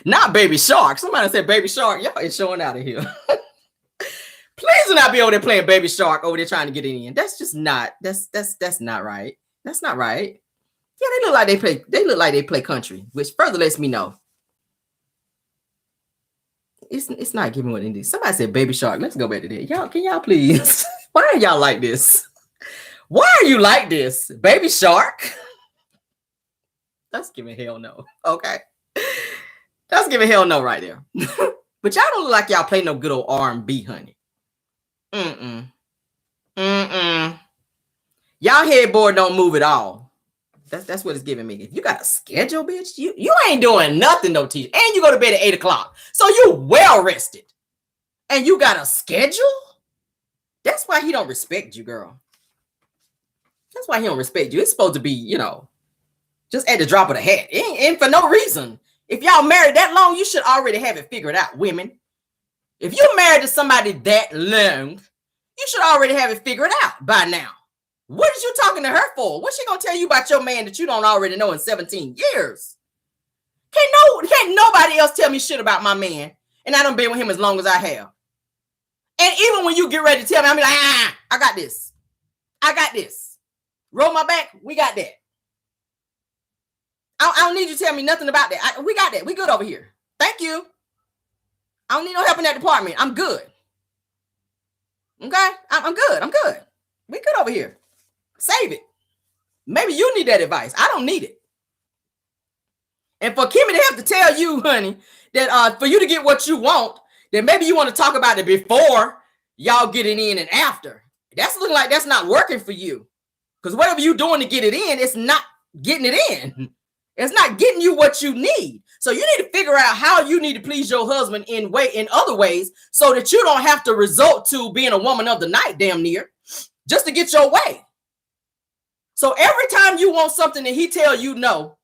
A: Not Baby Shark. Somebody said Baby Shark. Y'all ain't showing out of here. Please do not be over there playing Baby Shark over there trying to get it in. That's just not. That's not right. That's not right. Yeah, they look like they play. They look like they play country, which further lets me know it's not giving what it is. Somebody said Baby Shark. Let's go back to that. Y'all, can y'all please? Why are y'all like this? Why are you like this, Baby Shark? That's giving hell no. Okay. That's giving hell no right there. But y'all don't look like y'all play no good old R&B, honey. Y'all headboard don't move at all. That's what it's giving me. If you got a schedule, bitch, you ain't doing nothing, no teacher. And you go to bed at 8 o'clock. So you well rested. And you got a schedule? That's why he don't respect you, girl. That's why he don't respect you. It's supposed to be, you know, just at the drop of the hat. And for no reason. If y'all married that long, you should already have it figured out, women. If you're married to somebody that long, you should already have it figured out by now. What is you talking to her for? What's she gonna tell you about your man that you don't already know in 17 years? Can't nobody else tell me shit about my man, and I done been with him as long as I have. And even when you get ready to tell me, I'm like, I got this. I got this. Roll my back. We got that. I don't need you to tell me nothing about that. We got that. We good over here. Thank you. I don't need no help in that department. I'm good. Okay? I'm good. I'm good. We good over here. Save it. Maybe you need that advice. I don't need it. And for Kimmy to have to tell you, honey, that for you to get what you want, then maybe you want to talk about it before y'all get it in and after. That's looking like that's not working for you. Because whatever you're doing to get it in, it's not getting it in. It's not getting you what you need. So you need to figure out how you need to please your husband in other ways so that you don't have to resort to being a woman of the night damn near just to get your way. So every time you want something and he tell you no,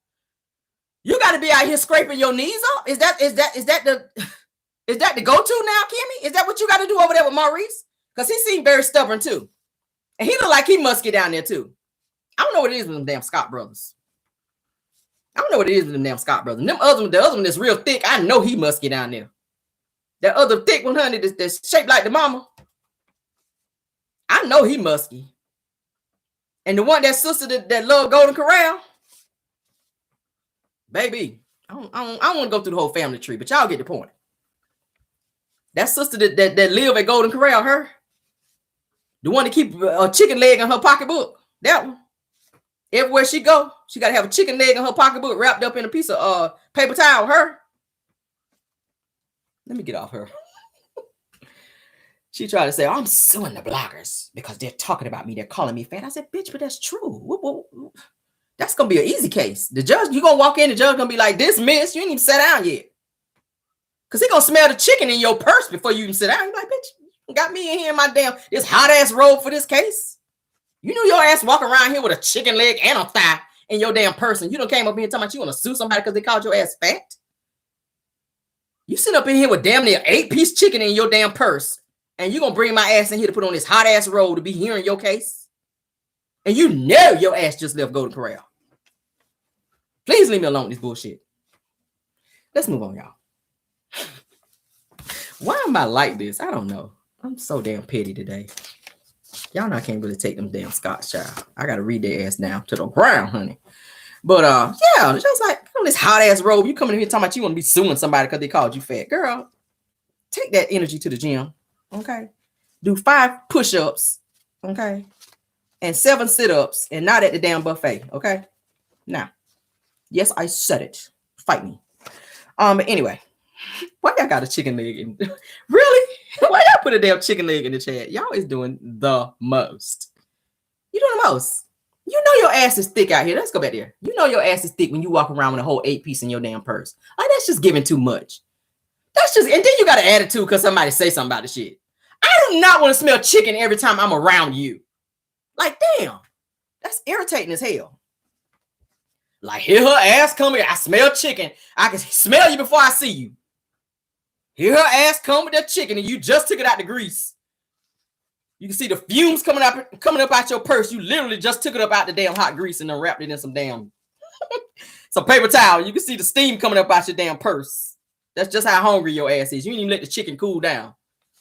A: you got to be out here scraping your knees off. Is that the go-to now, Kimmy? Is that what you got to do over there with Maurice? Because he seemed very stubborn too. And he look like he must get down there too. I don't know what it is with them damn Scott brothers. I don't know what it is with them damn Scott brothers. The other one that's real thick, I know he must get down there. That other thick one, honey, that's shaped like the mama, I know he musky. And the one, that sister that love Golden Corral, baby, I don't want to go through the whole family tree, but y'all get the point. That sister that live at Golden Corral, her, the one that keep a chicken leg in her pocketbook, that one. Everywhere she go, she got to have a chicken leg in her pocketbook wrapped up in a piece of paper towel, her. Let me get off her. She tried to say, I'm suing the bloggers because they're talking about me. They're calling me fat. I said, bitch, but that's true. That's going to be an easy case. The judge, you're going to walk in, the judge going to be like, dismiss. You ain't even sat down yet. Because he going to smell the chicken in your purse before you even sit down. You're like, bitch, you got me in here in my damn, this hot-ass robe for this case. You knew your ass walking around here with a chicken leg and a thigh in your damn person. You done came up here talking about you want to sue somebody because they called your ass fat. You sit up in here with damn near 8-piece chicken in your damn purse. And you going to bring my ass in here to put on this hot-ass robe to be hearing your case? And you know your ass just left Golden Corral. Please leave me alone with this bullshit. Let's move on, y'all. Why am I like this? I don't know. I'm so damn petty today. Y'all know I can't really take them damn Scots, child. I got to read their ass down to the ground, honey. But, yeah, just like on this hot-ass robe, you coming in here talking about you want to be suing somebody because they called you fat. Girl, take that energy to the gym. Okay, do 5 push-ups, okay, and 7 sit-ups, and not at the damn buffet. Okay, now, yes, I said it. Fight me. But anyway, why y'all got a chicken leg in? Really? Why y'all put a damn chicken leg in the chat? Y'all is doing the most. You doing the most. You know your ass is thick out here. Let's go back there. You know your ass is thick when you walk around with a whole 8-piece in your damn purse. Like, that's just giving too much. That's just, and then you got an attitude because somebody say something about the shit. I do not want to smell chicken every time I'm around you. Like, damn, that's irritating as hell. Like, hear her ass coming. I smell chicken. I can smell you before I see you. Hear her ass come with that chicken, and you just took it out the grease. You can see the fumes coming up out your purse. You literally just took it up out the damn hot grease and then wrapped it in some damn some paper towel. You can see the steam coming up out your damn purse. That's just how hungry your ass is. You didn't even let the chicken cool down.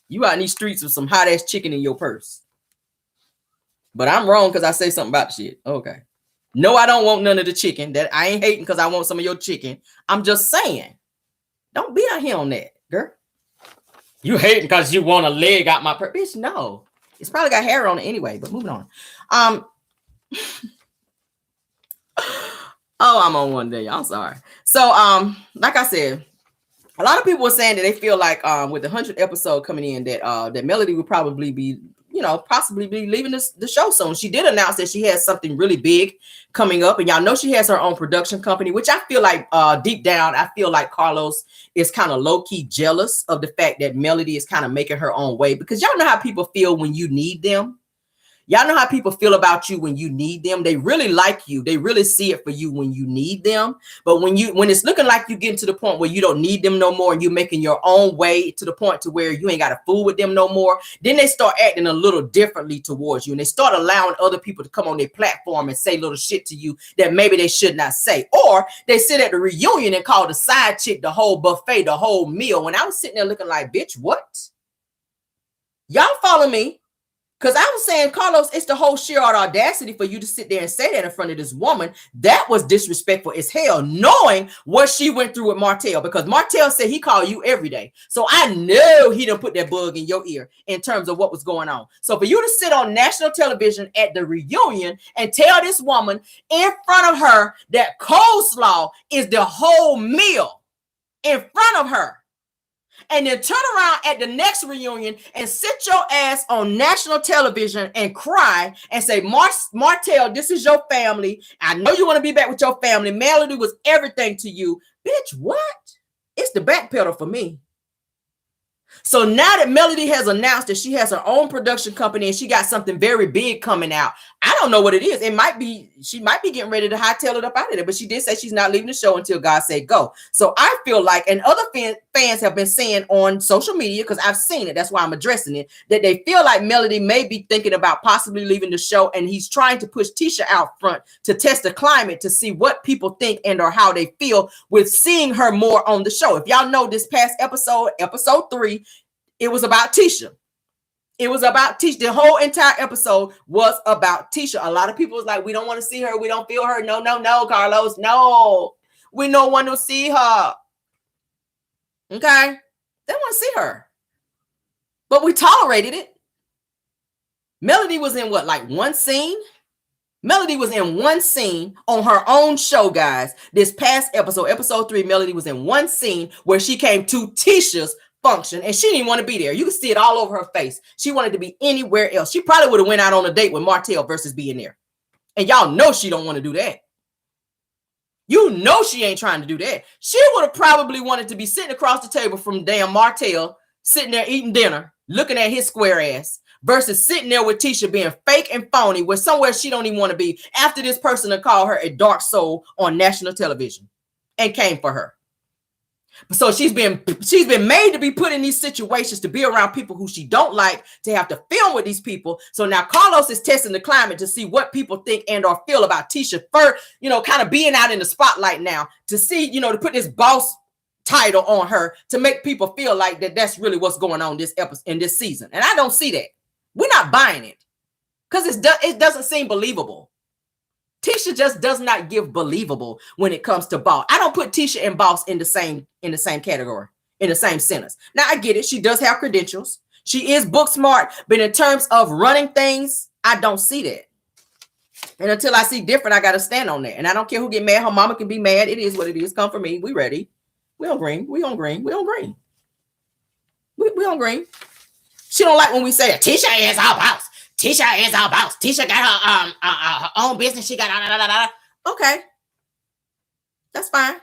A: You out in these streets with some hot ass chicken in your purse. But I'm wrong because I say something about the shit. Okay. No, I don't want none of the chicken. That I ain't hating because I want some of your chicken. I'm just saying. Don't be out here on that, girl. You hating because you want a leg out my purse. Bitch, no. It's probably got hair on it anyway, but moving on. Oh, I'm on one day. I'm sorry. So, like I said, a lot of people were saying that they feel like with the 100th episode coming in that Melody would probably be, possibly be leaving the show soon. She did announce that she has something really big coming up, and y'all know she has her own production company, which I feel like deep down, I feel like Carlos is kind of low-key jealous of the fact that Melody is kind of making her own way, because y'all know how people feel when you need them. Y'all know how people feel about you when you need them. They really like you. They really see it for you when you need them. But when it's looking like you getting to the point where you don't need them no more and you're making your own way to the point to where you ain't got to fool with them no more, then they start acting a little differently towards you. And they start allowing other people to come on their platform and say little shit to you that maybe they should not say. Or they sit at the reunion and call the side chick the whole buffet, the whole meal. When I was sitting there looking like, bitch, what? Y'all follow me? Because I was saying, Carlos, it's the whole sheer audacity for you to sit there and say that in front of this woman. That was disrespectful as hell, knowing what she went through with Martell. Because Martell said he called you every day. So I know he done put that bug in your ear in terms of what was going on. So for you to sit on national television at the reunion and tell this woman in front of her that coleslaw is the whole meal in front of her, and then turn around at the next reunion and sit your ass on national television and cry and say, Martell, this is your family. I know you want to be back with your family. Melody was everything to you. Bitch, what? It's the back pedal for me. So now that Melody has announced that she has her own production company and she got something very big coming out, I don't know what it is. It might be, she might be getting ready to hightail it up out of there, but she did say she's not leaving the show until God said go. So I feel like, and other fans have been saying on social media, because I've seen it, that's why I'm addressing it, that they feel like Melody may be thinking about possibly leaving the show, and he's trying to push Tisha out front to test the climate to see what people think and or how they feel with seeing her more on the show. If y'all know this past episode, episode 3, it was about Tisha. It was about Tisha. The whole entire episode was about Tisha. A lot of people was like, we don't want to see her. We don't feel her. No, Carlos. No. We don't want to see her. Okay? They want to see her. But we tolerated it. Melody was in what, like one scene? Melody was in one scene on her own show, guys. This past episode, episode 3, Melody was in one scene where she came to Tisha's function and she didn't want to be there. You can see it all over her face. She wanted to be anywhere else. She probably would have went out on a date with Martell versus being there. And y'all know she don't want to do that. You know she ain't trying to do that. She would have probably wanted to be sitting across the table from damn Martell, sitting there eating dinner, looking at his square ass, versus sitting there with Tisha being fake and phony with somewhere she don't even want to be after this person to call her a dark soul on national television and came for her. So she's been made to be put in these situations to be around people who she don't like, to have to film with these people. So now Carlos is testing the climate to see what people think and or feel about Tisha first, kind of being out in the spotlight now, to see, to put this boss title on her to make people feel like that's really what's going on this episode in this season. And I don't see that. We're not buying it because it doesn't seem believable. Tisha just does not give believable when it comes to boss. I don't put Tisha and boss in the same category, in the same sentence. Now I get it. She does have credentials. She is book smart, but in terms of running things, I don't see that. And until I see different, I got to stand on that. And I don't care who get mad. Her mama can be mad. It is what it is. Come for me. We ready. We on green. We on green. We on green. We on green. She don't like when we say Tisha is our boss. Tisha is our boss. Tisha got her own business. She got Okay, that's fine.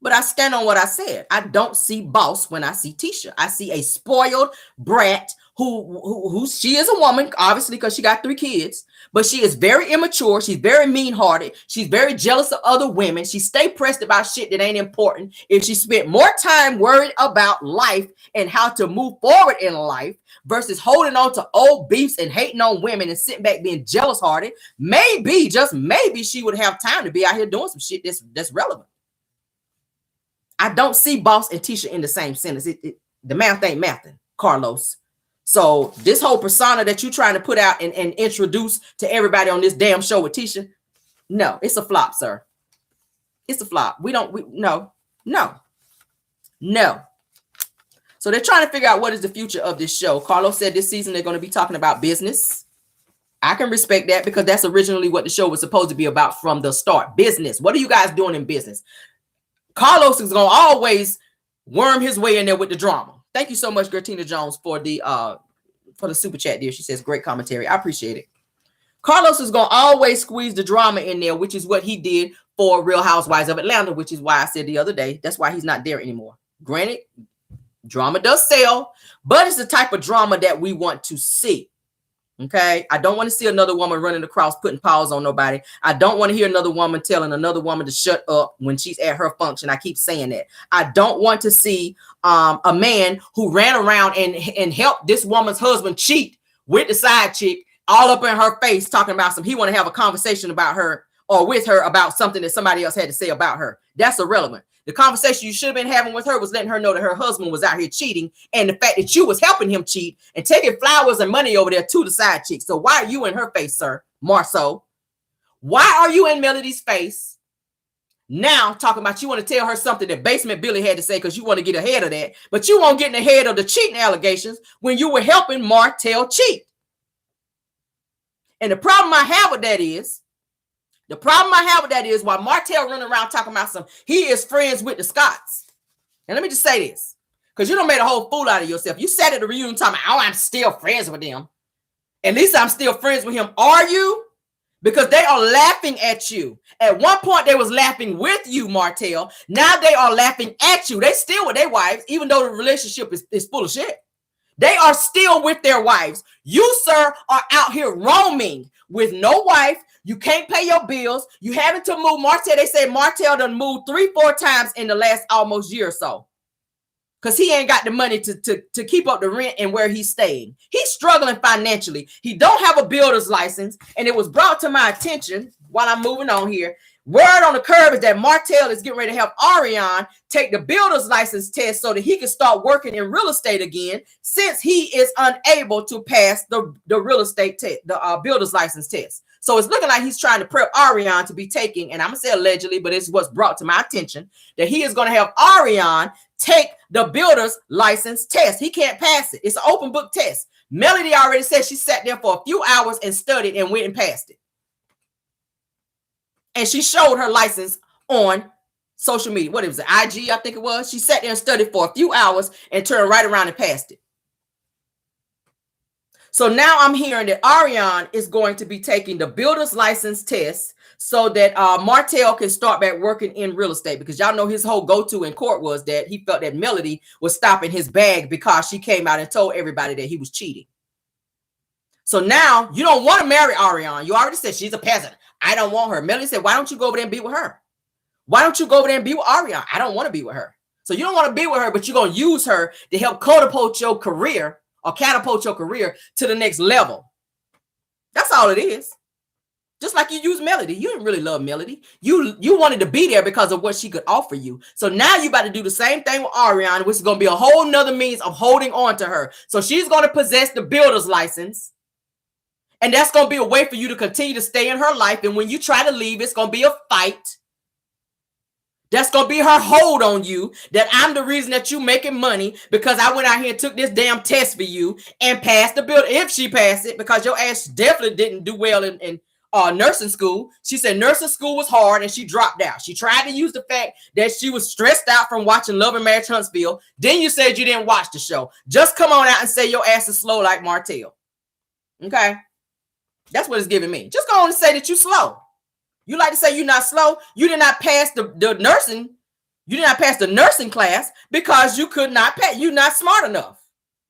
A: But I stand on what I said. I don't see boss when I see Tisha. I see a spoiled brat who she is a woman, obviously, because she got 3 kids, but she is very immature. She's very mean-hearted. She's very jealous of other women. She stay pressed about shit that ain't important. If she spent more time worried about life and how to move forward in life versus holding on to old beefs and hating on women and sitting back being jealous-hearted, maybe, just maybe, she would have time to be out here doing some shit that's relevant. I don't see boss and Tisha in the same sentence. The math ain't mathing, Carlos. So this whole persona that you're trying to put out and introduce to everybody on this damn show with Tisha, no, it's a flop, sir. It's a flop. No. So they're trying to figure out what is the future of this show. Carlos said this season they're going to be talking about business. I can respect that because that's originally what the show was supposed to be about from the start. Business. What are you guys doing in business? Carlos is going to always worm his way in there with the drama. Thank you so much, Gertina Jones, for the super chat, dear. She says, great commentary. I appreciate it. Carlos is going to always squeeze the drama in there, which is what he did for Real Housewives of Atlanta, which is why I said the other day, that's why he's not there anymore. Granted, drama does sell, but it's the type of drama that we want to see. Okay, I don't want to see another woman running across putting paws on nobody. I don't want to hear another woman telling another woman to shut up when she's at her function. I keep saying that. I don't want to see a man who ran around and helped this woman's husband cheat with the side chick all up in her face talking about he want to have a conversation about her or with her about something that somebody else had to say about her. That's irrelevant. The conversation you should have been having with her was letting her know that her husband was out here cheating, and the fact that you was helping him cheat and taking flowers and money over there to the side chick. So why are you in her face, sir? Marceau? Why are you in Melody's face now talking about you want to tell her something that Basement Billy had to say because you want to get ahead of that, but you won't get in the head of the cheating allegations when you were helping Martell cheat? And the problem I have with that is, while Martell running around talking about he is friends with the Scotts. And let me just say this, because you done made a whole fool out of yourself. You sat at the reunion talking about, I'm still friends with them. At least I'm still friends with him. Are you? because they are laughing at you. At one point, they was laughing with you, Martell. Now they are laughing at you. They still with their wives, even though the relationship is full of shit. They are still with their wives. You, sir, are out here roaming with no wife. You can't pay your bills. You having to move. Martell, they say Martell done moved 3-4 times in the last almost year or so. Because he ain't got the money to keep up the rent and where he's staying. He's struggling financially. He don't have a builder's license. And it was brought to my attention while I'm moving on here. Word on the curb is that Martell is getting ready to help Ariane take the builder's license test so that he can start working in real estate again, since he is unable to pass the real estate test, the builder's license test. So it's looking like he's trying to prep Ariane to be taking, and I'm gonna say allegedly, but it's what's brought to my attention, that he is going to have Ariane take the builder's license test. He can't pass it. It's an open book test. Melody already said she sat there for a few hours and studied and went and passed it. And she showed her license on social media. What it was, IG, I think it was. She sat there and studied for a few hours and turned right around and passed it. So now I'm hearing that Ariane is going to be taking the builder's license test so that Martell can start back working in real estate, because y'all know his whole go-to in court was that he felt that Melody was stopping his bag because she came out and told everybody that he was cheating. So now you don't want to marry Ariane. You already said she's a peasant. I don't want her. Melody said, why don't you go over there and be with her? Why don't you go over there and be with Ariane? I don't want to be with her. So you don't want to be with her, but you're going to use her to help catapult your career to the next level. That's all it is. Just like you use Melody. You didn't really love Melody. You wanted to be there because of what she could offer you. So now you about to do the same thing with Ariane, which is going to be a whole nother means of holding on to her. So she's going to possess the builder's license. And that's going to be a way for you to continue to stay in her life. And when you try to leave, it's going to be a fight. That's going to be her hold on you, that I'm the reason that you making money because I went out here and took this damn test for you and passed the builder. If she passed it, because your ass definitely didn't do well in nursing school. She said nursing school was hard and she dropped out. She tried to use the fact that she was stressed out from watching Love and Marriage Huntsville. Then you said you didn't watch the show. Just come on out and say your ass is slow like Martell. Okay? That's what it's giving me. Just go on and say that you're slow. You like to say you're not slow. You did not pass the nursing. You did not pass the nursing class because you could not pass. You're not smart enough.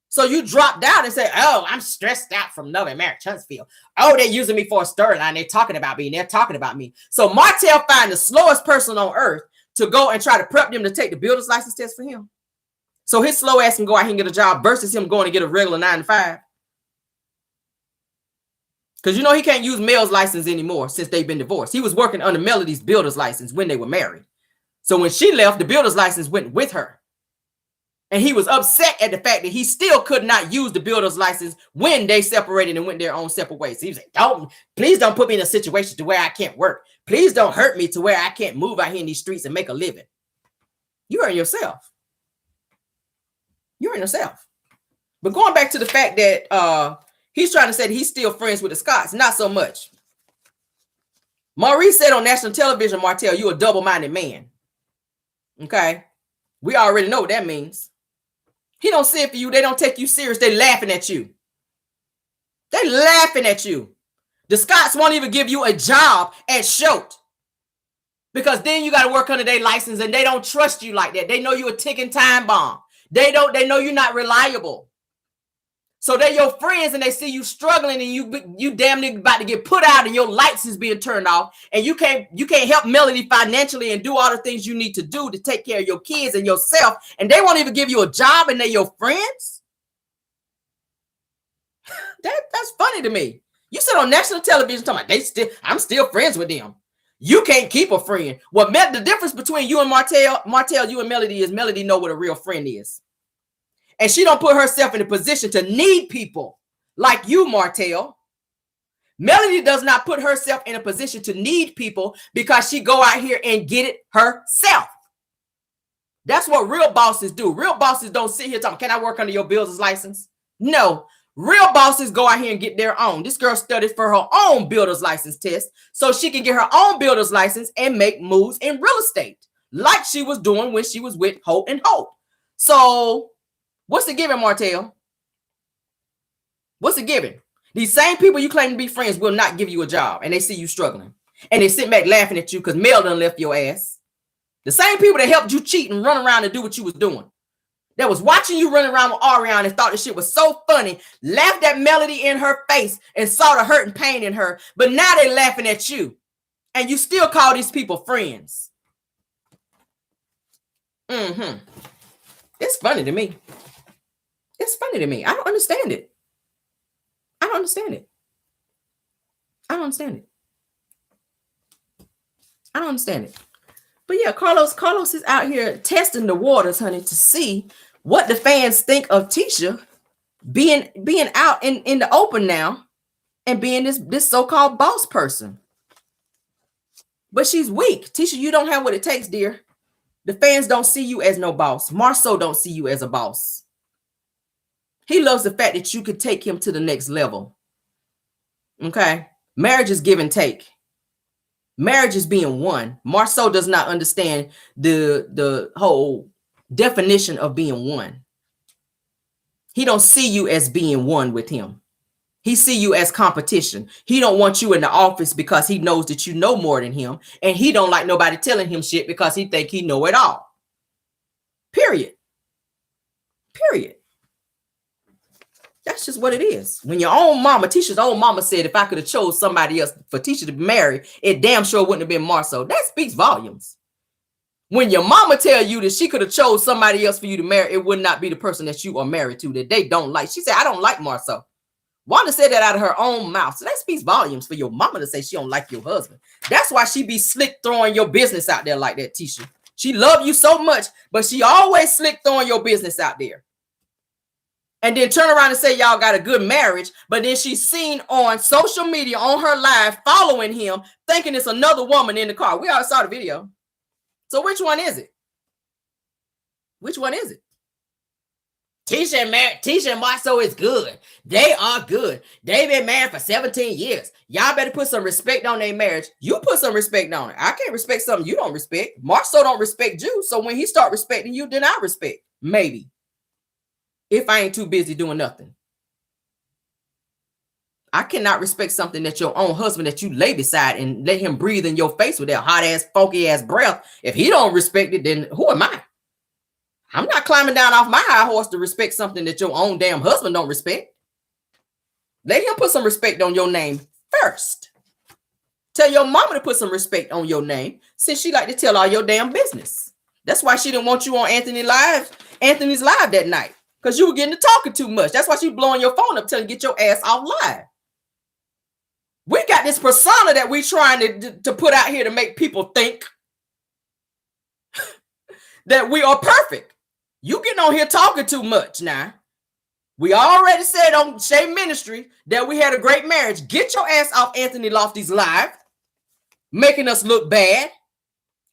A: So you dropped out and said, oh, I'm stressed out from Love and Marriage Huntsville. Oh, they're using me for a storyline. They're talking about me. And they're talking about me. So Martell find the slowest person on earth to go and try to prep them to take the builder's license test for him. So his slow ass can go out here and get a job versus him going to get a regular 9-to-5. Because you know he can't use Mel's license anymore since they've been divorced. He was working under Melody's builder's license when they were married. So when she left, the builder's license went with her. And he was upset at the fact that he still could not use the builder's license when they separated and went their own separate ways. He was like, please don't put me in a situation to where I can't work. Please don't hurt me to where I can't move out here in these streets and make a living. You hurt yourself. You hurt yourself. But going back to the fact that he's trying to say that he's still friends with the Scotts. Not so much. Mowry said on national television, Martell, you're a double-minded man. Okay? We already know what that means. He don't see it for you. They don't take you serious. They laughing at you. They laughing at you. The Scotts won't even give you a job at Schott. Because then you got to work under their license and they don't trust you like that. They know you're a ticking time bomb. They know you're not reliable. So they're your friends and they see you struggling and you damn near about to get put out and your lights is being turned off and you can't help Melody financially and do all the things you need to do to take care of your kids and yourself, and they won't even give you a job and they're your friends. That's funny to me. You said on national television talking about I'm still friends with them. You can't keep a friend. Well, the difference between you and Martell, you and Melody is Melody know what a real friend is. And she don't put herself in a position to need people like you, Martell. Melody does not put herself in a position to need people because she go out here and get it herself. That's what real bosses do. Real bosses don't sit here talking, can I work under your builder's license? No. Real bosses go out here and get their own. This girl studied for her own builder's license test so she can get her own builder's license and make moves in real estate like she was doing when she was with Hope and Hope. So what's the giving, Martell? What's the giving? These same people you claim to be friends will not give you a job, and they see you struggling. And they sit back laughing at you because Mel done left your ass. The same people that helped you cheat and run around and do what you was doing, that was watching you run around with Ariana and thought this shit was so funny, laughed at Melody in her face and saw the hurt and pain in her, but now they laughing at you. And you still call these people friends. It's funny to me. It's funny to me. I don't understand it. I don't understand it. I don't understand it. I don't understand it. But yeah, Carlos is out here testing the waters, honey, to see what the fans think of Tisha being out in the open now and being this so-called boss person. But she's weak. Tisha, you don't have what it takes, dear. The fans don't see you as no boss. Marceau don't see you as a boss. He loves the fact that you could take him to the next level. Okay? Marriage is give and take. Marriage is being one. Marceau does not understand the whole definition of being one. He don't see you as being one with him. He see you as competition. He don't want you in the office because he knows that you know more than him. And he don't like nobody telling him shit because he think he know it all. Period. Period. That's just what it is. When your own mama, Tisha's own mama said, if I could have chose somebody else for Tisha to marry, it damn sure wouldn't have been Marceau. That speaks volumes. When your mama tell you that she could have chose somebody else for you to marry, it would not be the person that you are married to, that they don't like. She said, I don't like Marceau. Wanda said that out of her own mouth. So that speaks volumes for your mama to say she don't like your husband. That's why she be slick throwing your business out there like that, Tisha. She love you so much, but she always slick throwing your business out there. And then turn around and say y'all got a good marriage, but then she's seen on social media, on her live, following him, thinking it's another woman in the car. We already saw the video. So which one is it? Which one is it? Tisha and Marceau is good. They are good. They've been married for 17 years. Y'all better put some respect on their marriage. You put some respect on it. I can't respect something you don't respect. Marceau don't respect you. So when he start respecting you, then I respect. Maybe. If I ain't too busy doing nothing. I cannot respect something that your own husband that you lay beside and let him breathe in your face with that hot ass, funky ass breath. If he don't respect it, then who am I? I'm not climbing down off my high horse to respect something that your own damn husband don't respect. Let him put some respect on your name first. Tell your mama to put some respect on your name since she like to tell all your damn business. That's why she didn't want you on Anthony's live that night. Because you were getting to talking too much. That's why she blowing your phone up telling you to get your ass off live. We got this persona that we trying to put out here to make people think that we are perfect. You getting on here talking too much now. We already said on Shay Ministry that we had a great marriage. Get your ass off Anthony Lofty's live, making us look bad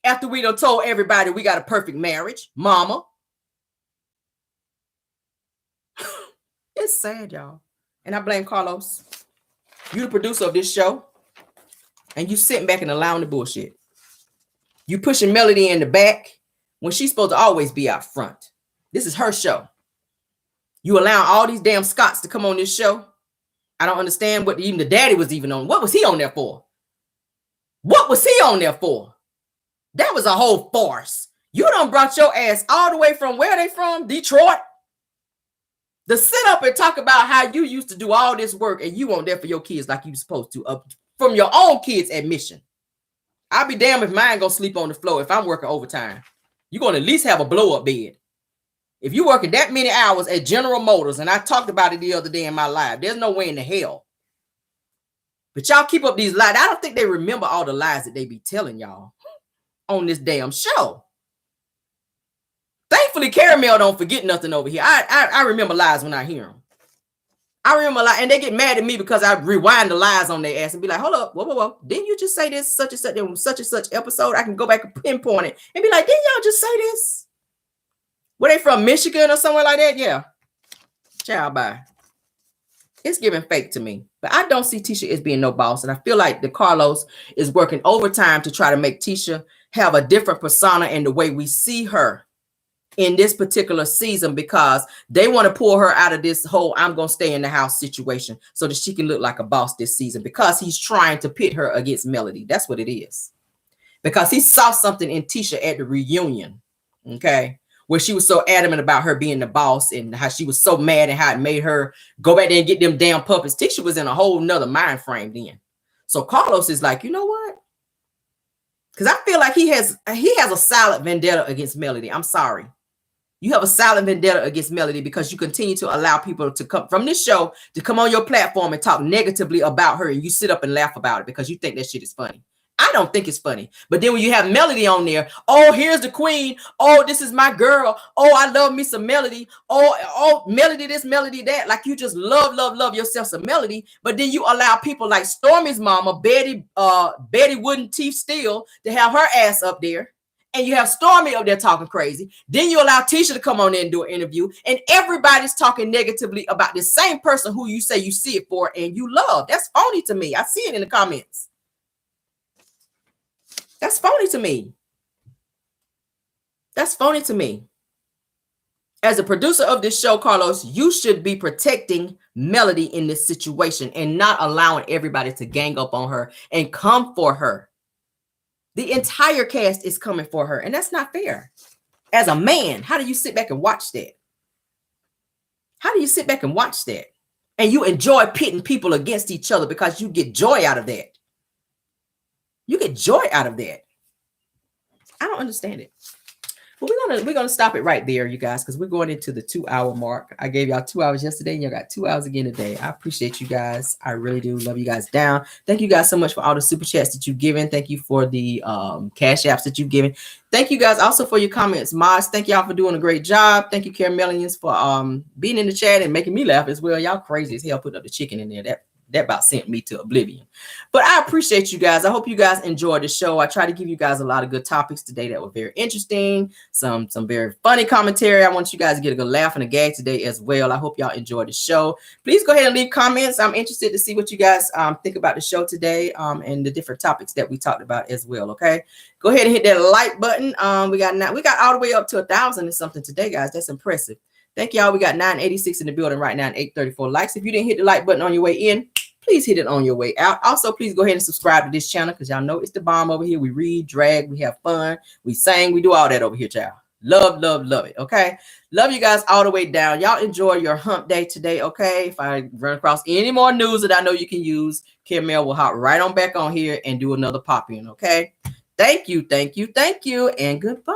A: after we done told everybody we got a perfect marriage, mama. It's sad, y'all. And I blame Carlos. You the producer of this show. And you sitting back and allowing the bullshit. You pushing Melody in the back when she's supposed to always be out front. This is her show. You allowing all these damn Scotts to come on this show. I don't understand what even the daddy was even on. What was he on there for? What was he on there for? That was a whole farce. You done brought your ass all the way from where they from? Detroit? To sit up and talk about how you used to do all this work and you weren't there for your kids like you supposed to, from your own kids' admission. I'll be damned if mine gonna sleep on the floor if I'm working overtime. You're gonna at least have a blow-up bed. If you're working that many hours at General Motors, and I talked about it the other day in my live, there's no way in the hell. But y'all keep up these lies. I don't think they remember all the lies that they be telling y'all on this damn show. Thankfully, Caramel don't forget nothing over here. I remember lies when I hear them. I remember lies, and they get mad at me because I rewind the lies on their ass and be like, hold up, whoa. Didn't you just say this such and such episode? I can go back and pinpoint it and be like, didn't y'all just say this? Were they from Michigan or somewhere like that? Yeah. Child, bye. It's giving fake to me. But I don't see Tisha as being no boss. And I feel like the Carlos is working overtime to try to make Tisha have a different persona in the way we see her. in this particular season because they want to pull her out of this whole I'm going to stay in the house situation so that she can look like a boss this season, because he's trying to pit her against Melody. That's what it is. Because he saw something in Tisha at the reunion, okay, where she was so adamant about her being the boss and how she was so mad and how it made her go back there and get them damn puppets. Tisha was in a whole nother mind frame then. So Carlos is like, you know what? Because I feel like he has a silent vendetta against Melody. I'm sorry. You have a silent vendetta against Melody because you continue to allow people to come from this show to come on your platform and talk negatively about her, and you sit up and laugh about it because you think that shit is funny. I don't think it's funny. But then when you have Melody on there, oh, here's the queen. Oh, this is my girl. Oh, I love me some Melody. Oh, Melody this, Melody that. Like you just love yourself some Melody. But then you allow people like Stormy's mama, Betty Wooden Teeth Steel, to have her ass up there. And you have Stormy up there talking crazy. Then you allow Tisha to come on there and do an interview. And everybody's talking negatively about the same person who you say you see it for and you love. That's phony to me. I see it in the comments. That's phony to me. That's phony to me. As a producer of this show, Carlos, you should be protecting Melody in this situation and not allowing everybody to gang up on her and come for her. The entire cast is coming for her, and that's not fair. As a man, how do you sit back and watch that? How do you sit back and watch that? And you enjoy pitting people against each other because you get joy out of that. You get joy out of that. I don't understand it. But we're gonna stop it right there, you guys, because we're going into the 2-hour mark. I gave y'all 2 hours yesterday, and y'all got 2 hours again today. I appreciate you guys. I really do love you guys down. Thank you guys so much for all the super chats that you've given. Thank you for the cash apps that you've given. Thank you guys also for your comments. Mods, thank y'all for doing a great job. Thank you, Caramelians, for being in the chat and making me laugh as well. Y'all crazy as hell. Put up the chicken in there. That about sent me to oblivion. But I appreciate you guys. I hope you guys enjoyed the show. I try to give you guys a lot of good topics today that were very interesting. Some very funny commentary. I want you guys to get a good laugh and a gag today as well. I hope y'all enjoyed the show. Please go ahead and leave comments. I'm interested to see what you guys think about the show today and the different topics that we talked about as well. Okay, go ahead and hit that like button. We got all the way up to 1,000 and something today, guys. That's impressive. Thank y'all. We got 986 in the building right now and 834 likes. If you didn't hit the like button on your way in, please hit it on your way out. Also, please go ahead and subscribe to this channel because y'all know it's the bomb over here. We read, drag, we have fun, we sing, we do all that over here, child. Love it. Okay. Love you guys all the way down. Y'all enjoy your hump day today. Okay. If I run across any more news that I know you can use, Carmel will hop right on back on here and do another pop in. Okay. Thank you. And goodbye.